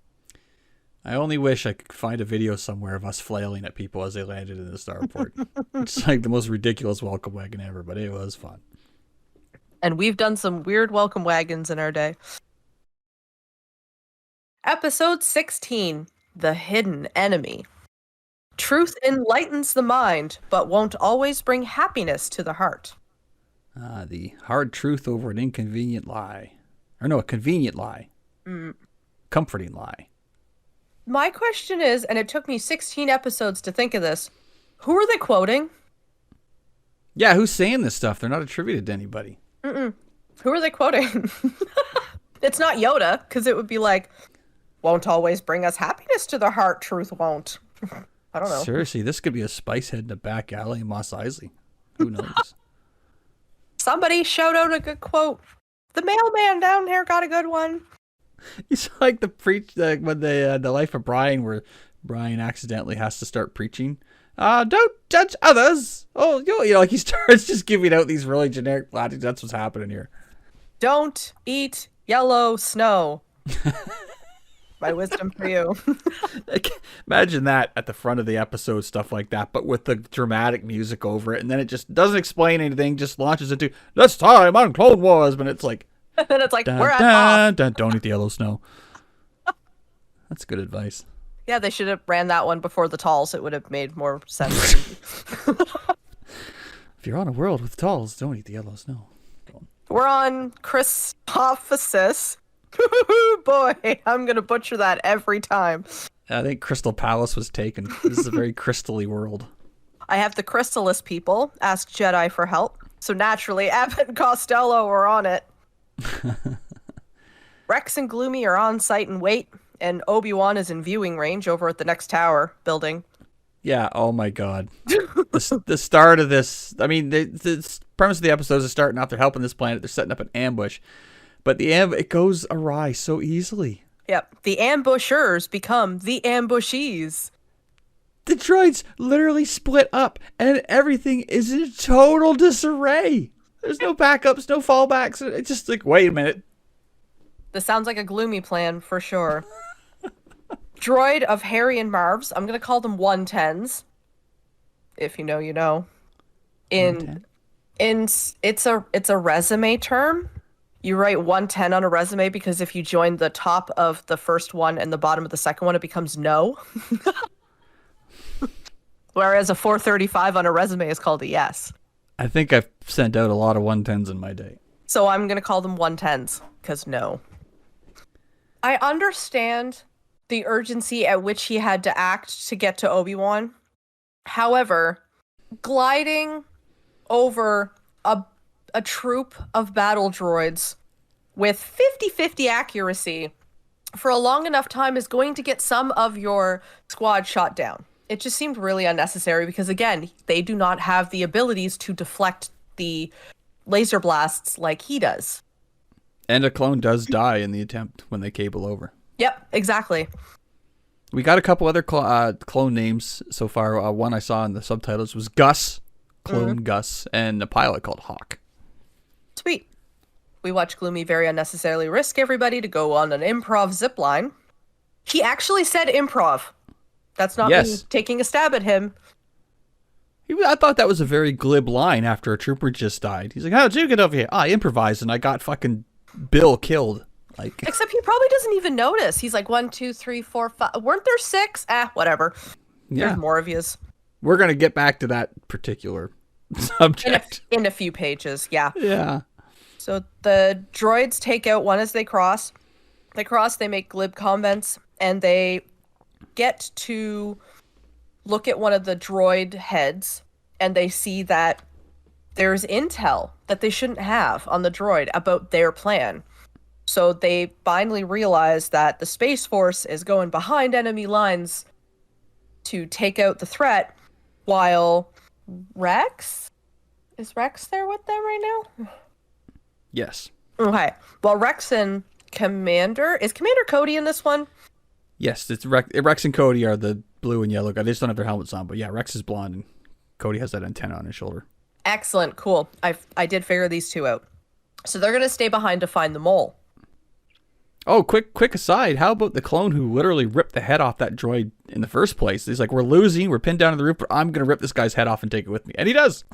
A: I only wish I could find a video somewhere of us flailing at people as they landed in the starport. It's like the most ridiculous welcome wagon ever, but it was fun.
B: And we've done some weird welcome wagons in our day. Episode 16, The Hidden Enemy. Truth enlightens the mind, but won't always bring happiness to the heart.
A: The hard truth over an inconvenient lie. Or no, a convenient lie. Comforting lie.
B: My question is, and it took me 16 episodes to think of this, who are they quoting?
A: Yeah, who's saying this stuff? They're not attributed to anybody.
B: Who are they quoting? It's not Yoda, because it would be like, won't always bring us happiness to the heart, truth won't. I don't know.
A: Seriously, this could be a spice head in a back alley in Mos Eisley. Who knows?
B: Somebody shout out a good quote. The mailman down here got a good one.
A: It's like when the Life of Brian, where Brian accidentally has to start preaching. Don't judge others. Oh, like he starts just giving out these really generic platitudes. That's what's happening here.
B: Don't eat yellow snow. My wisdom for you.
A: Imagine that at the front of the episode, stuff like that, but with the dramatic music over it, and then it just doesn't explain anything, just launches into this time on Clone Wars, but it's like,
B: and then it's like,
A: dun,
B: we're at
A: dun, dun, don't eat the yellow snow. That's good advice.
B: Yeah, they should have ran that one before the talls. It would have made more sense.
A: If you're on a world with talls, don't eat the yellow snow.
B: We're on Christophasis. Boy, I'm going to butcher that every time.
A: I think Crystal Palace was taken. This is a very crystal-y world.
B: I have the Crystalist people ask Jedi for help. So naturally, Abbott and Costello are on it. Rex and Gloomy are on site and wait. And Obi-Wan is in viewing range over at the next tower building.
A: Yeah, oh my god. The start of this, I mean, the premise of the episode is starting off, they're helping this planet, they're setting up an ambush. But it goes awry so easily.
B: Yep, the ambushers become the ambushees.
A: The droids literally split up, and everything is in total disarray. There's no backups, no fallbacks. It's just like, wait a minute.
B: This sounds like a Gloomy plan for sure. Droid of Harry and Marv's. I'm gonna call them 110s. If you know, you know. It's a resume term. You write 110 on a resume because if you join the top of the first one and the bottom of the second one, it becomes no. Whereas a 435 on a resume is called a yes.
A: I think I've sent out a lot of 110s in my day.
B: So I'm gonna call them 110s because no. I understand the urgency at which he had to act to get to Obi-Wan. However, gliding over a troop of battle droids with 50-50 accuracy for a long enough time is going to get some of your squad shot down. It just seemed really unnecessary because, again, they do not have the abilities to deflect the laser blasts like he does.
A: And a clone does die in the attempt when they cable over.
B: Yep, exactly.
A: We got a couple other clone names so far. One I saw in the subtitles was Gus, Clone Gus, and a pilot called Hawk.
B: Sweet. We watch Gloomy very unnecessarily risk everybody to go on an improv zipline. He actually said improv. That's not me taking a stab at him.
A: I thought that was a very glib line after a trooper just died. He's like, how'd you get over here? I improvised and I got fucking Bill killed. Like,
B: except he probably doesn't even notice. He's like 1, 2, 3, 4, 5. Weren't there 6? Whatever. Yeah. There's more of yous.
A: We're gonna get back to that particular subject
B: in a few pages. Yeah.
A: Yeah.
B: So the droids take out one as they cross. They cross. They make glib comments, and they get to look at one of the droid heads, and they see that there's intel that they shouldn't have on the droid about their plan. So they finally realize that the Space Force is going behind enemy lines to take out the threat, while Rex? Is Rex there with them right now?
A: Yes.
B: Okay. Well, Rex and Commander... Is Commander Cody in this one?
A: Yes, it's Rex and Cody are the blue and yellow guy. They just don't have their helmets on, but yeah, Rex is blonde and Cody has that antenna on his shoulder.
B: Excellent. Cool. I did figure these two out. So they're going to stay behind to find the mole.
A: Oh, quick aside. How about the clone who literally ripped the head off that droid in the first place? He's like, we're losing. We're pinned down to the roof, but I'm going to rip this guy's head off and take it with me. And he does.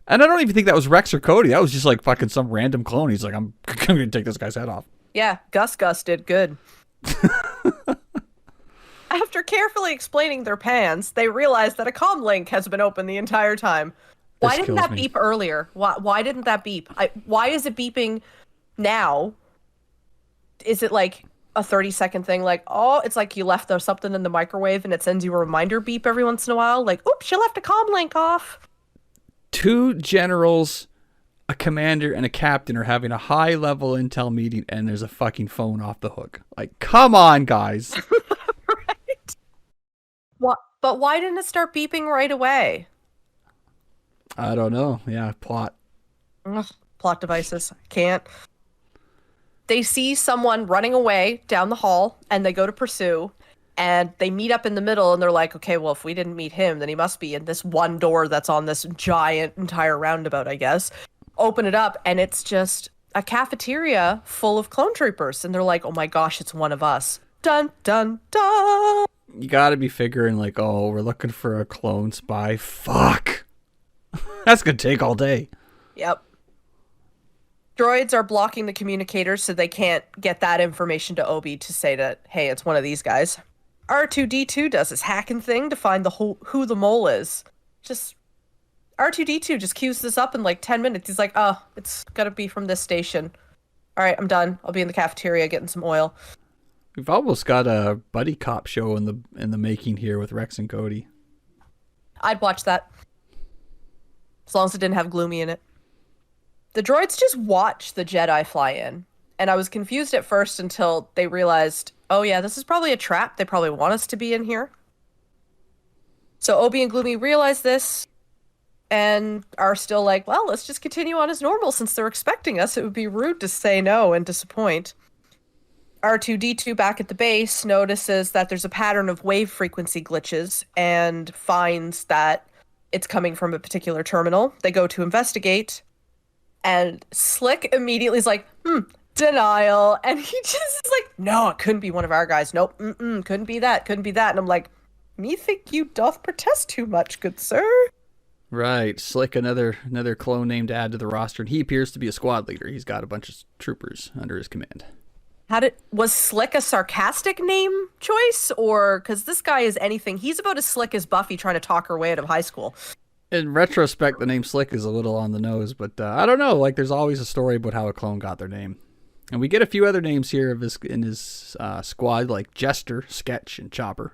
A: And I don't even think that was Rex or Cody. That was just like fucking some random clone. He's like, I'm going to take this guy's head off.
B: Yeah, Gus did good. After carefully explaining their plans, they realize that a comm link has been open the entire time. Why didn't that beep earlier? Why didn't that beep? Why is it beeping now? Is it like a 30-second thing? Like, oh, it's like you left something in the microwave and it sends you a reminder beep every once in a while? Like, oops, you left a comm link off.
A: 2 generals, a commander, and a captain are having a high-level intel meeting, and there's a fucking phone off the hook. Like, come on, guys.
B: Right. What? But why didn't it start beeping right away?
A: I don't know. Yeah, plot.
B: Ugh, plot devices. Can't. They see someone running away down the hall, and they go to pursue, and they meet up in the middle, and they're like, okay, well, if we didn't meet him, then he must be in this one door that's on this giant entire roundabout, I guess. Open it up, and it's just a cafeteria full of clone troopers, and they're like, oh my gosh, it's one of us. Dun, dun, dun!
A: You gotta be figuring, like, oh, we're looking for a clone spy. Fuck! That's gonna take all day.
B: Yep. Droids are blocking the communicators so they can't get that information to Obi to say that, hey, it's one of these guys. R2-D2 does his hacking thing to find who the mole is. Just R2-D2 just queues this up in like 10 minutes. He's like, oh, it's gotta be from this station. All right, I'm done. I'll be in the cafeteria getting some oil.
A: We've almost got a buddy cop show in the making here with Rex and Cody.
B: I'd watch that. As long as it didn't have Gloomy in it. The droids just watch the Jedi fly in. And I was confused at first until they realized, oh yeah, this is probably a trap. They probably want us to be in here. So Obi and Gloomy realize this and are still like, well, let's just continue on as normal since they're expecting us. It would be rude to say no and disappoint. R2-D2 back at the base notices that there's a pattern of wave frequency glitches and finds that it's coming from a particular terminal. They go to investigate. And Slick immediately is like, denial. And he just is like, no, it couldn't be one of our guys. Nope, couldn't be that, couldn't be that. And I'm like, me think you doth protest too much, good sir.
A: Right, Slick, another clone name to add to the roster, and he appears to be a squad leader. He's got a bunch of troopers under his command.
B: Was Slick a sarcastic name choice? Or, because this guy is anything, he's about as slick as Buffy trying to talk her way out of high school.
A: In retrospect, the name Slick is a little on the nose, but I don't know. Like, there's always a story about how a clone got their name. And we get a few other names here in his squad, like Jester, Sketch, and Chopper.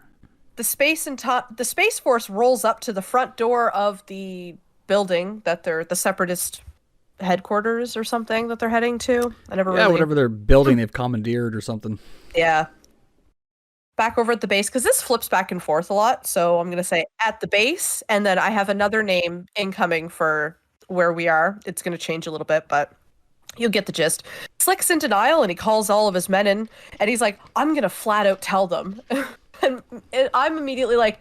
B: The Space Force rolls up to the front door of the building that they're the Separatist headquarters or something that they're heading to.
A: Whatever they're building, they've commandeered or something.
B: Yeah. Back over at the base, because this flips back and forth a lot, so I'm going to say at the base, and then I have another name incoming for where we are. It's going to change a little bit, but you'll get the gist. Slick's in denial, and he calls all of his men in, and he's like, I'm going to flat out tell them. and I'm immediately like,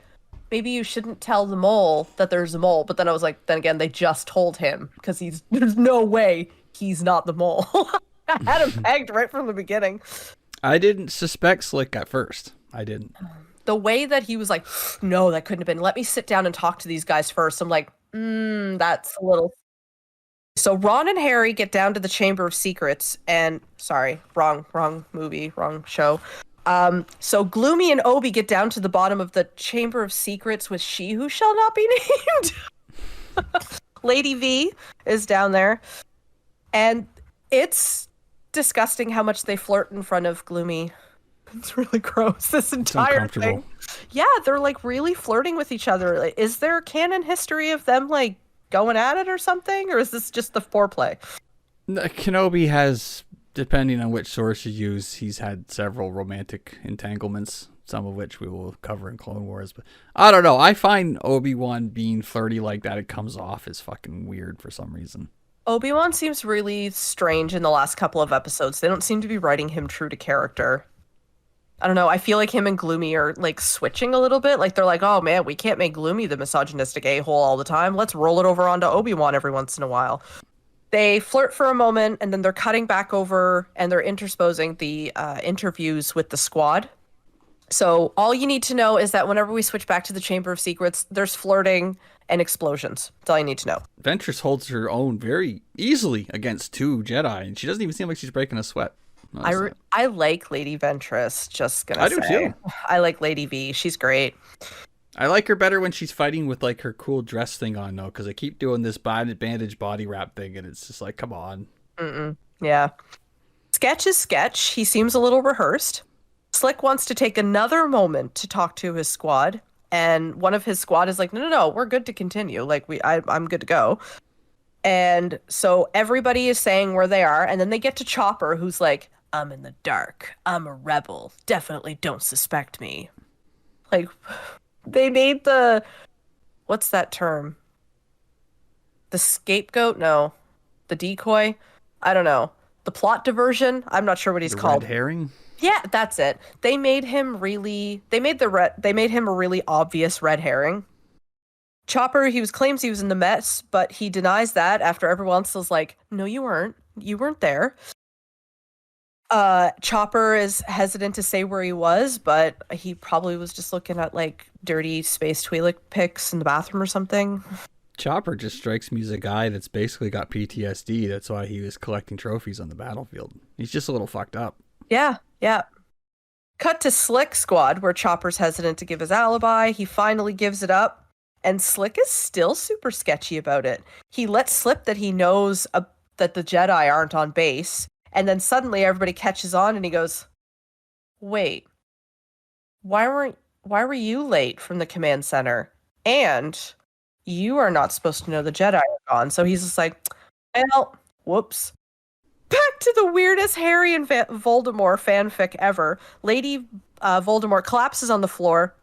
B: maybe you shouldn't tell the mole that there's a mole, but then I was like, then again, they just told him, because there's no way he's not the mole. I had him pegged right from the beginning.
A: I didn't suspect Slick at first. I didn't.
B: The way that he was like, no, that couldn't have been. Let me sit down and talk to these guys first. I'm like, that's a little. So Ron and Harry get down to the Chamber of Secrets and wrong movie, wrong show. So Gloomy and Obi get down to the bottom of the Chamber of Secrets with She Who Shall Not Be Named. Lady V is down there. And it's disgusting how much they flirt in front of Gloomy. It's really gross, this entire thing. Yeah, they're like really flirting with each other. Like, is there a canon history of them like going at it or something? Or is this just the foreplay?
A: Kenobi has, depending on which source you use, he's had several romantic entanglements, some of which we will cover in Clone Wars. But I don't know. I find Obi-Wan being flirty like that, it comes off as fucking weird for some reason.
B: Obi-Wan seems really strange in the last couple of episodes. They don't seem to be writing him true to character. I don't know. I feel like him and Gloomy are like switching a little bit. Like they're like, oh man, we can't make Gloomy the misogynistic a-hole all the time. Let's roll it over onto Obi-Wan every once in a while. They flirt for a moment, and then they're cutting back over and they're intersposing the interviews with the squad. So all you need to know is that whenever we switch back to the Chamber of Secrets, there's flirting and explosions. That's all you need to know.
A: Ventress holds her own very easily against 2 Jedi, and she doesn't even seem like she's breaking a sweat.
B: I like Lady Ventress, just gonna say.
A: I do too.
B: I like Lady V. She's great.
A: I like her better when she's fighting with like her cool dress thing on though, because I keep doing this bandage body wrap thing, and it's just like, come on.
B: Yeah. Sketch is Sketch. He seems a little rehearsed. Slick wants to take another moment to talk to his squad, and one of his squad is like, no, we're good to continue. Like I'm good to go. And so everybody is saying where they are, and then they get to Chopper, who's like, I'm in the dark. I'm a rebel. Definitely don't suspect me. Like, they made what's that term? The scapegoat? No. The decoy? I don't know. The plot diversion? I'm not sure what he's called.
A: Red herring?
B: Yeah, that's it. They made him a really obvious red herring. Chopper, claims he was in the mess, but he denies that after everyone else was like, no, you weren't. You weren't there. Chopper is hesitant to say where he was, but he probably was just looking at like dirty space Twi'lek pics in the bathroom or something.
A: Chopper just strikes me as a guy that's basically got PTSD. That's why he was collecting trophies on the battlefield. He's just a little fucked up.
B: Yeah. Cut to Slick squad, where Chopper's hesitant to give his alibi. He finally gives it up, and Slick is still super sketchy about it. He lets slip that he knows that the Jedi aren't on base. And then suddenly everybody catches on and he goes, wait, why were you late from the command center? And you are not supposed to know the Jedi are gone. So he's just like, well, whoops. Back to the weirdest Harry and Voldemort fanfic ever. Lady Voldemort collapses on the floor,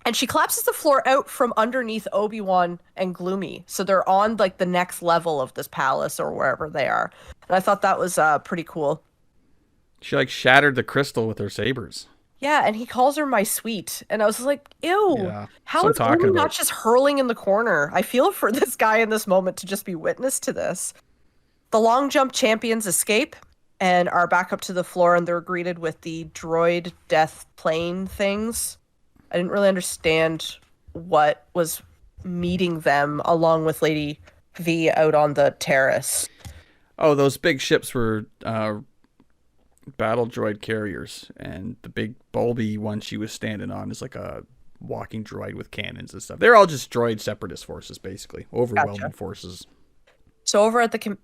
B: and she collapses the floor out from underneath Obi-Wan and Gloomy. So they're on like the next level of this palace or wherever they are. And I thought that was pretty cool.
A: She like shattered the crystal with her sabers.
B: Yeah, and he calls her my sweet. And I was like, ew. Yeah, how is Gloomy not just hurling in the corner? I feel for this guy in this moment to just be witness to this. The long jump champions escape and are back up to the floor, and they're greeted with the droid death plane things. I didn't really understand what was meeting them along with Lady V out on the terrace.
A: Oh, those big ships were battle droid carriers, and the big bulby one she was standing on is like a walking droid with cannons and stuff. They're all just droid separatist forces, basically. Overwhelming forces.
B: So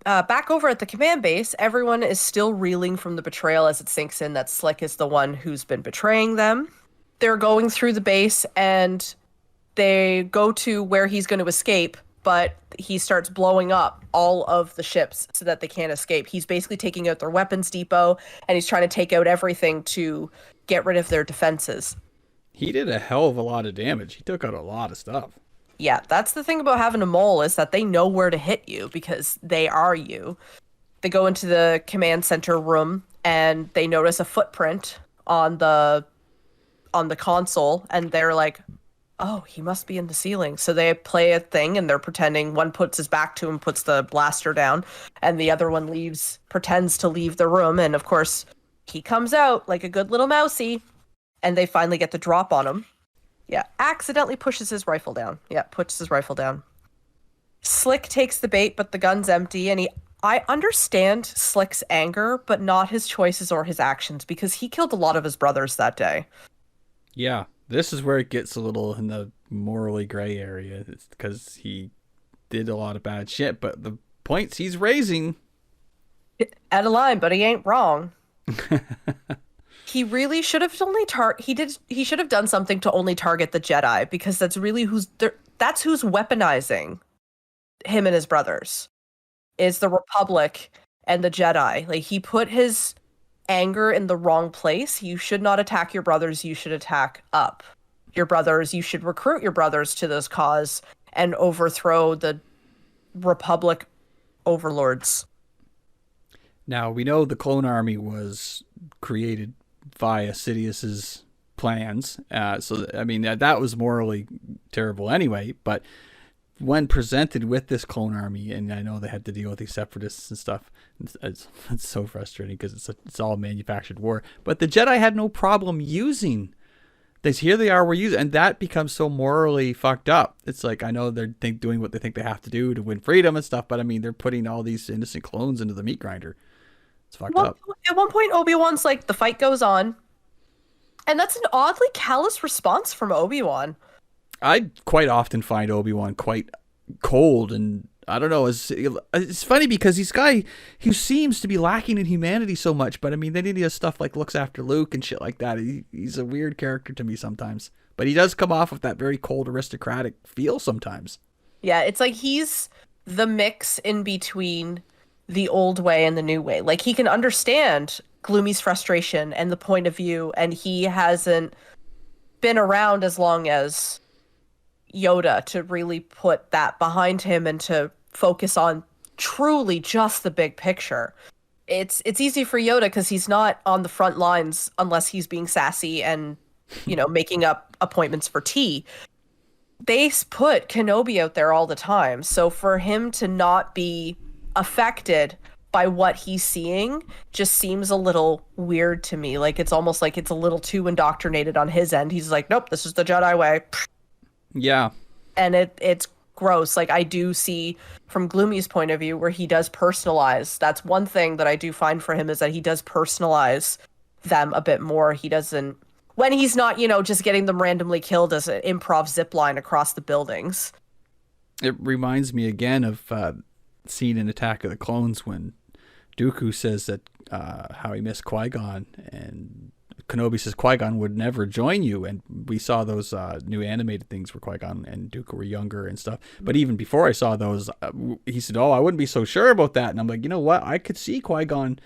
B: back over at the command base, everyone is still reeling from the betrayal as it sinks in that Slick is the one who's been betraying them. They're going through the base, and they go to where he's going to escape, but he starts blowing up all of the ships so that they can't escape. He's basically taking out their weapons depot, and he's trying to take out everything to get rid of their defenses.
A: He did a hell of a lot of damage. He took out a lot of stuff.
B: Yeah, that's the thing about having a mole, is that they know where to hit you because they are you. They go into the command center room, and they notice a footprint on the console, and they're like, oh, he must be in the ceiling. So they play a thing, and they're pretending. One puts his back to him, puts the blaster down, and the other one pretends to leave the room. And of course, he comes out like a good little mousey, and they finally get the drop on him. Yeah, accidentally pushes his rifle down. Slick takes the bait, but the gun's empty, and I understand Slick's anger, but not his choices or his actions, because he killed a lot of his brothers that day.
A: Yeah, this is where it gets a little in the morally gray area. It's because he did a lot of bad shit, but the points he's raising...
B: At a line, but he ain't wrong. He really should have he should have done something to only target the Jedi, because that's really who's weaponizing him and his brothers, is the Republic and the Jedi. Like, he put his anger in the wrong place. You should not attack your brothers. You should attack up your brothers. You should recruit your brothers to this cause and overthrow the Republic overlords.
A: Now, we know the clone army was created via Sidious's plans. So, I mean, that was morally terrible anyway, but when presented with this clone army, and I know they had to deal with these separatists and stuff, it's so frustrating because it's all manufactured war. But the Jedi had no problem using this. Here they are, we're using, and that becomes so morally fucked up. It's like, I know they're doing what they think they have to do to win freedom and stuff, but I mean, they're putting all these innocent clones into the meat grinder. It's fucked up.
B: At one point, Obi-Wan's like, the fight goes on. And that's an oddly callous response from Obi-Wan.
A: I quite often find Obi-Wan quite cold, and I don't know. It's funny because he seems to be lacking in humanity so much, but I mean, then he does stuff like looks after Luke and shit like that. He's a weird character to me sometimes, but he does come off with that very cold aristocratic feel sometimes.
B: Yeah, it's like he's the mix in between the old way and the new way. Like, he can understand Gloomy's frustration and the point of view, and he hasn't been around as long as Yoda to really put that behind him and to focus on truly just the big picture. It's easy for Yoda because he's not on the front lines unless he's being sassy and, making up appointments for tea. They put Kenobi out there all the time. So for him to not be affected by what he's seeing just seems a little weird to me. Like, it's almost like it's a little too indoctrinated on his end. He's like, nope, this is the Jedi way.
A: Yeah.
B: And it's gross. Like, I do see from Gloomy's point of view where he does personalize. That's one thing that I do find for him, is that he does personalize them a bit more. He doesn't, when he's not, just getting them randomly killed as an improv zip line across the buildings.
A: It reminds me again of scene in Attack of the Clones when Dooku says that how he missed Qui-Gon, and Kenobi says Qui-Gon would never join you, and we saw those new animated things where Qui-Gon and Dooku were younger and stuff. But even before I saw those, he said, I wouldn't be so sure about that. And I'm like, you know what? I could see Qui-Gon.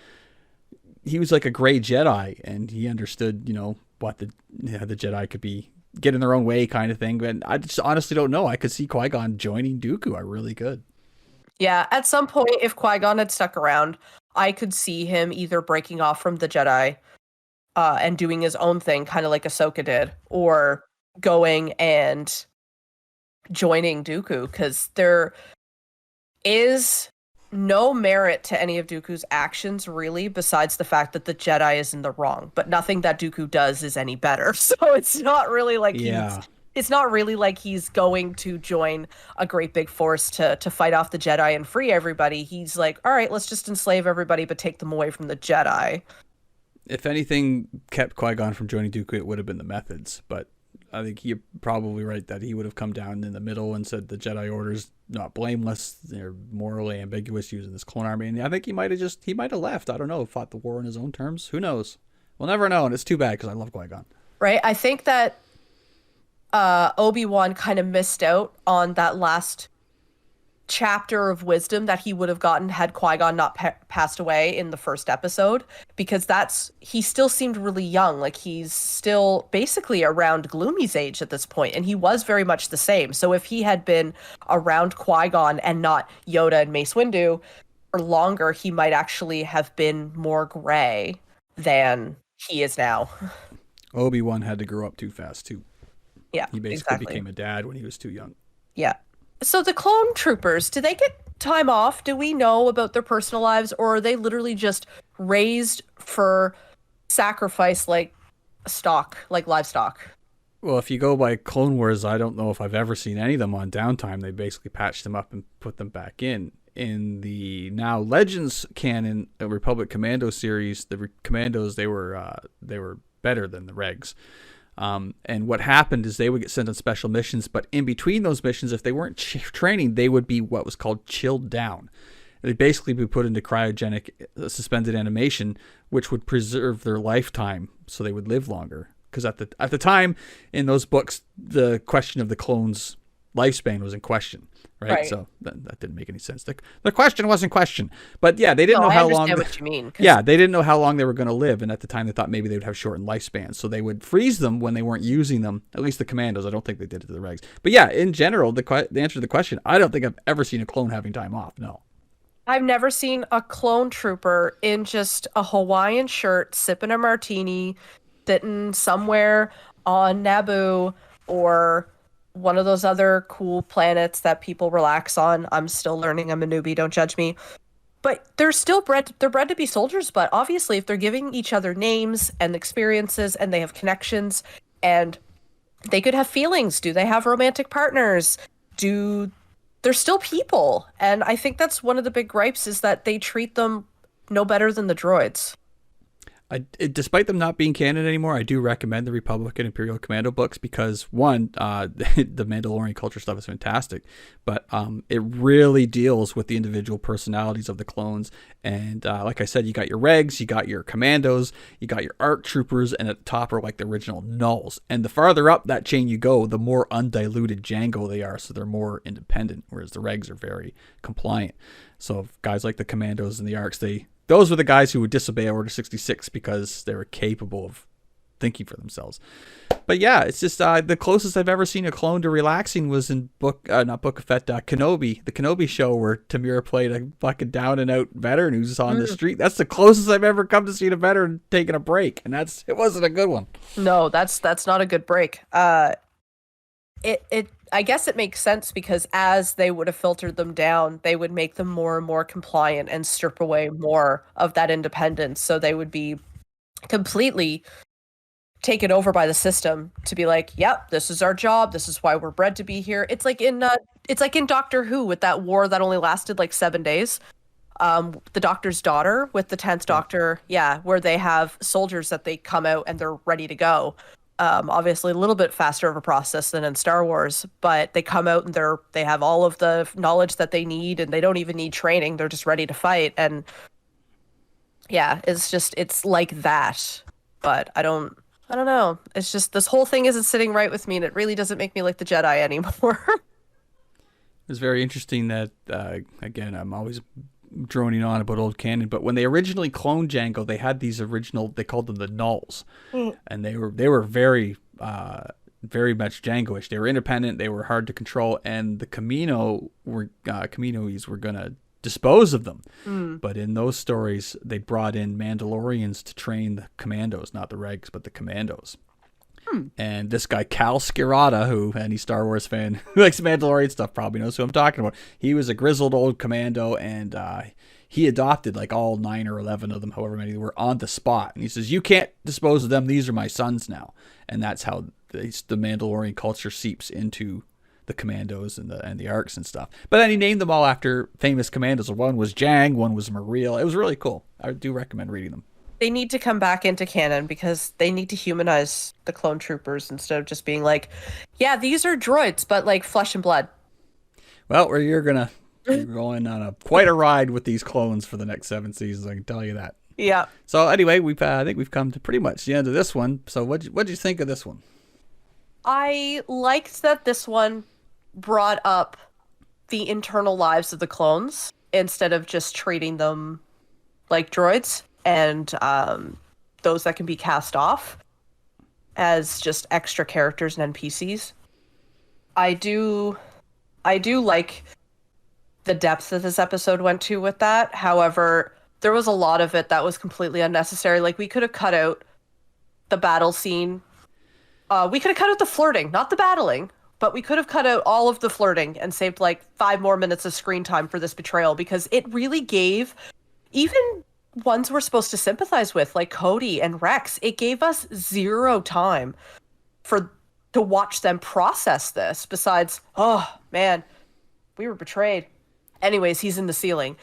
A: He was like a gray Jedi, and he understood, what the Jedi could be, get in their own way kind of thing. But I just honestly don't know. I could see Qui-Gon joining Dooku. I really could.
B: Yeah, at some point, if Qui-Gon had stuck around, I could see him either breaking off from the Jedi and doing his own thing, kind of like Ahsoka did, or going and joining Dooku, because there is no merit to any of Dooku's actions, really, besides the fact that the Jedi is in the wrong. But nothing that Dooku does is any better, so it's not really like it's not really like he's going to join a great big force to fight off the Jedi and free everybody. He's like, all right, let's just enslave everybody, but take them away from the Jedi.
A: If anything kept Qui-Gon from joining Dooku, it would have been the methods. But I think you're probably right that he would have come down in the middle and said the Jedi Order's not blameless. They're morally ambiguous using this clone army. And I think he might have left. I don't know, fought the war on his own terms. Who knows? We'll never know. And it's too bad because I love Qui-Gon.
B: Right. I think that Obi-Wan kind of missed out on that last chapter of wisdom that he would have gotten had Qui-Gon not passed away in the first episode, because he still seemed really young. Like, he's still basically around Gloomy's age at this point, and he was very much the same. So if he had been around Qui-Gon and not Yoda and Mace Windu for longer, he might actually have been more gray than he is now.
A: Obi-Wan had to grow up too fast too.
B: Yeah,
A: he basically became a dad when he was too young.
B: Yeah. So the clone troopers, do they get time off? Do we know about their personal lives, or are they literally just raised for sacrifice like livestock?
A: Well, if you go by Clone Wars, I don't know if I've ever seen any of them on downtime. They basically patched them up and put them back in. In the now Legends canon, Republic Commando series, the Commandos, they were better than the Regs. And what happened is they would get sent on special missions, but in between those missions, if they weren't training, they would be what was called chilled down. They'd basically be put into cryogenic suspended animation, which would preserve their lifetime so they would live longer. Because at the time in those books, the question of the clones' lifespan was in question, right? So that didn't make any sense. The question wasn't question, but yeah, they didn't know how long. I understand
B: what you mean.
A: Yeah, they didn't know how long they were going to live, and at the time they thought maybe they would have shortened lifespans, so they would freeze them when they weren't using them. At least the Commandos. I don't think they did it to the Regs. But yeah, in general, the answer to the question, I don't think I've ever seen a clone having time off. No.
B: I've never seen a clone trooper in just a Hawaiian shirt, sipping a martini, sitting somewhere on Naboo or one of those other cool planets that people relax on. I'm still learning. I'm a newbie. Don't judge me. But they're bred to be soldiers, but obviously if they're giving each other names and experiences and they have connections and they could have feelings, do they have romantic partners? Do They're still people. And I think that's one of the big gripes is that they treat them no better than the droids.
A: Despite them not being canon anymore, I do recommend the Republic and Imperial Commando books because one, the Mandalorian culture stuff is fantastic, but it really deals with the individual personalities of the clones. And like I said, you got your regs, you got your commandos, you got your ARC troopers, and at the top are like the original nulls. And the farther up that chain you go, the more undiluted Django they are, so they're more independent, whereas the regs are very compliant. So guys like the commandos and the ARCs, those were the guys who would disobey Order 66 because they were capable of thinking for themselves. But yeah, it's just the closest I've ever seen a clone to relaxing was in not Book of Fett, Kenobi, the Kenobi show where Tamira played a fucking down and out veteran who's on the street. That's the closest I've ever come to seeing a veteran taking a break, and it wasn't a good one.
B: No, that's not a good break. I guess it makes sense because as they would have filtered them down, they would make them more and more compliant and strip away more of that independence. So they would be completely taken over by the system to be like, yep, this is our job. This is why we're bred to be here. It's like in Doctor Who with that war that only lasted like 7 days. The Doctor's daughter with the 10th Doctor. Yeah. Where they have soldiers that they come out and they're ready to go. Obviously a little bit faster of a process than in Star Wars, but they come out and they have all of the knowledge that they need and they don't even need training. They're just ready to fight. And yeah, it's like that, but I don't know. It's just, this whole thing isn't sitting right with me and it really doesn't make me like the Jedi anymore.
A: It's very interesting that, again, I'm always droning on about old canon, but when they originally cloned Django, they had these they called them the nulls, and they were very very much Django-ish. They were independent, they were hard to control, and the Kaminoes were gonna dispose of them. But in those stories, they brought in Mandalorians to train the commandos, not the regs, but the commandos. And this guy, Kal Skirata, who any Star Wars fan who likes Mandalorian stuff probably knows who I'm talking about. He was a grizzled old commando, and he adopted like all 9 or 11 of them, however many were, on the spot. And he says, you can't dispose of them. These are my sons now. And that's how the Mandalorian culture seeps into the commandos and the arcs and stuff. But then he named them all after famous commandos. One was Jang, one was Mareel. It was really cool. I do recommend reading them.
B: They need to come back into canon because they need to humanize the clone troopers instead of just being like, yeah, these are droids, but like flesh and blood.
A: Well, you're going on quite a ride with these clones for the next 7 seasons, I can tell you that.
B: Yeah.
A: So anyway, I think we've come to pretty much the end of this one. So what'd you think of this one?
B: I liked that this one brought up the internal lives of the clones instead of just treating them like droids and those that can be cast off as just extra characters and NPCs. I do like the depth that this episode went to with that. However, there was a lot of it that was completely unnecessary. Like, we could have cut out the battle scene. We could have cut out the flirting, not the battling, but we could have cut out all of the flirting and saved like 5 more minutes of screen time for this betrayal, because it really gave even ones we're supposed to sympathize with, like Cody and Rex, it gave us 0 time to watch them process this, besides, oh man, we were betrayed. Anyways, he's in the ceiling.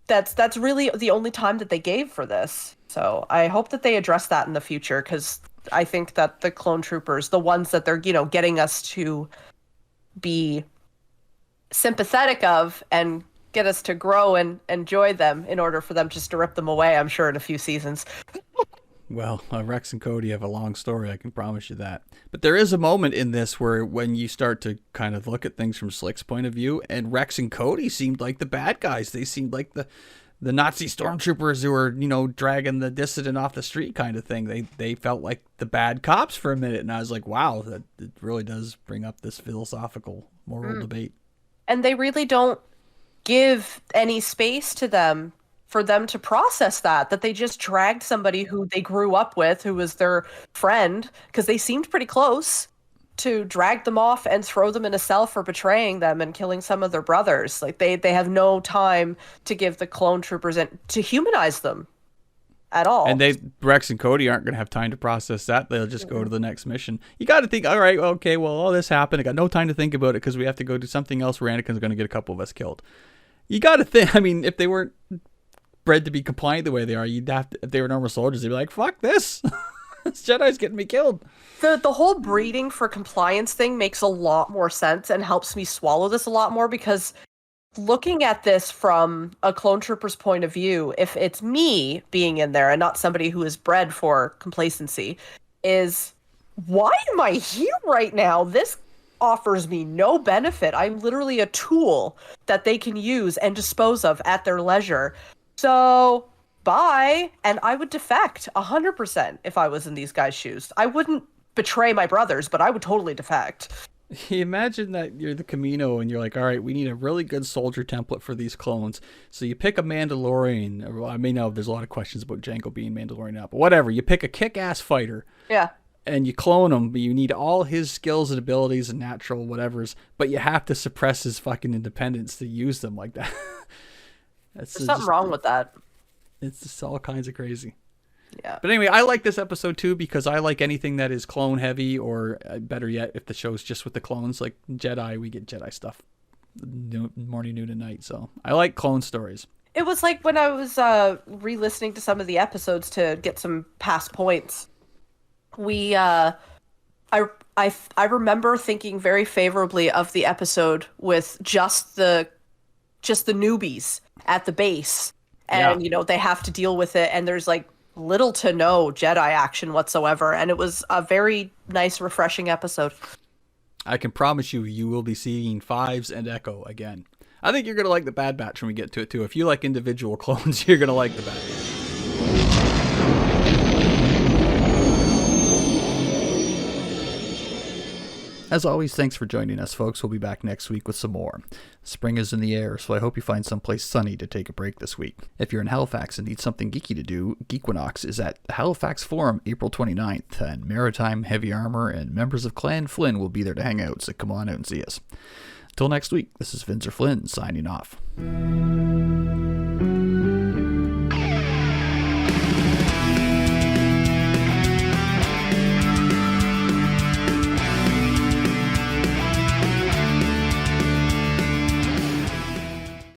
B: That's really the only time that they gave for this. So I hope that they address that in the future, because I think that the clone troopers, the ones that they're, getting us to be sympathetic of and get us to grow and enjoy them in order for them just to rip them away, I'm sure, in a few seasons.
A: Well, Rex and Cody have a long story, I can promise you that. But there is a moment in this where when you start to kind of look at things from Slick's point of view, and Rex and Cody seemed like the bad guys. They seemed like the Nazi stormtroopers who were, dragging the dissident off the street kind of thing. They felt like the bad cops for a minute, and I was like, wow, that it really does bring up this philosophical moral debate.
B: And they really don't give any space to them for them to process that they just dragged somebody who they grew up with, who was their friend, because they seemed pretty close, to drag them off and throw them in a cell for betraying them and killing some of their brothers. Like they have no time to give the clone troopers and to humanize them at all.
A: And Rex and Cody aren't going to have time to process that. They'll just go to the next mission. You got to think, all right, okay, well, all this happened. I got no time to think about it because we have to go do something else where Anakin's going to get a couple of us killed. You got to think, I mean, if they weren't bred to be compliant the way they are, you'd have to, if they were normal soldiers, they'd be like, fuck this. This Jedi's getting me killed.
B: The whole breeding for compliance thing makes a lot more sense and helps me swallow this a lot more, because looking at this from a clone trooper's point of view, if it's me being in there and not somebody who is bred for complacency, is why am I here right now? This offers me no benefit. I'm literally a tool that they can use and dispose of at their leisure. So bye. And I would defect 100% if I was in these guys' shoes. I wouldn't betray my brothers, but I would totally defect.
A: Imagine that you're the Camino and you're like, all right, we need a really good soldier template for these clones. So you pick a Mandalorian. Well, I may know there's a lot of questions about Jango being Mandalorian now, but whatever. You pick a kick-ass fighter.
B: Yeah.
A: And you clone him, but you need all his skills and abilities and natural whatevers, but you have to suppress his fucking independence to use them like that.
B: There's something wrong with that.
A: It's just all kinds of crazy.
B: Yeah.
A: But anyway, I like this episode too because I like anything that is clone heavy, or better yet, if the show's just with the clones, like Jedi, we get Jedi stuff morning, noon, and night. So I like clone stories.
B: It was like when I was re-listening to some of the episodes to get some past points. I remember thinking very favorably of the episode with just the newbies at the base, and they have to deal with it, and there's like little to no Jedi action whatsoever, and it was a very nice, refreshing episode.
A: I can promise you will be seeing Fives and Echo again. I think you're gonna like the Bad Batch when we get to it too. If you like individual clones, you're gonna like the Bad Batch. As always, thanks for joining us, folks. We'll be back next week with some more. Spring is in the air, so I hope you find someplace sunny to take a break this week. If you're in Halifax and need something geeky to do, Geekwinox is at the Halifax Forum April 29th, and Maritime, Heavy Armor, and members of Clan Flinn will be there to hang out, so come on out and see us. Until next week, this is Vinzer Flinn signing off.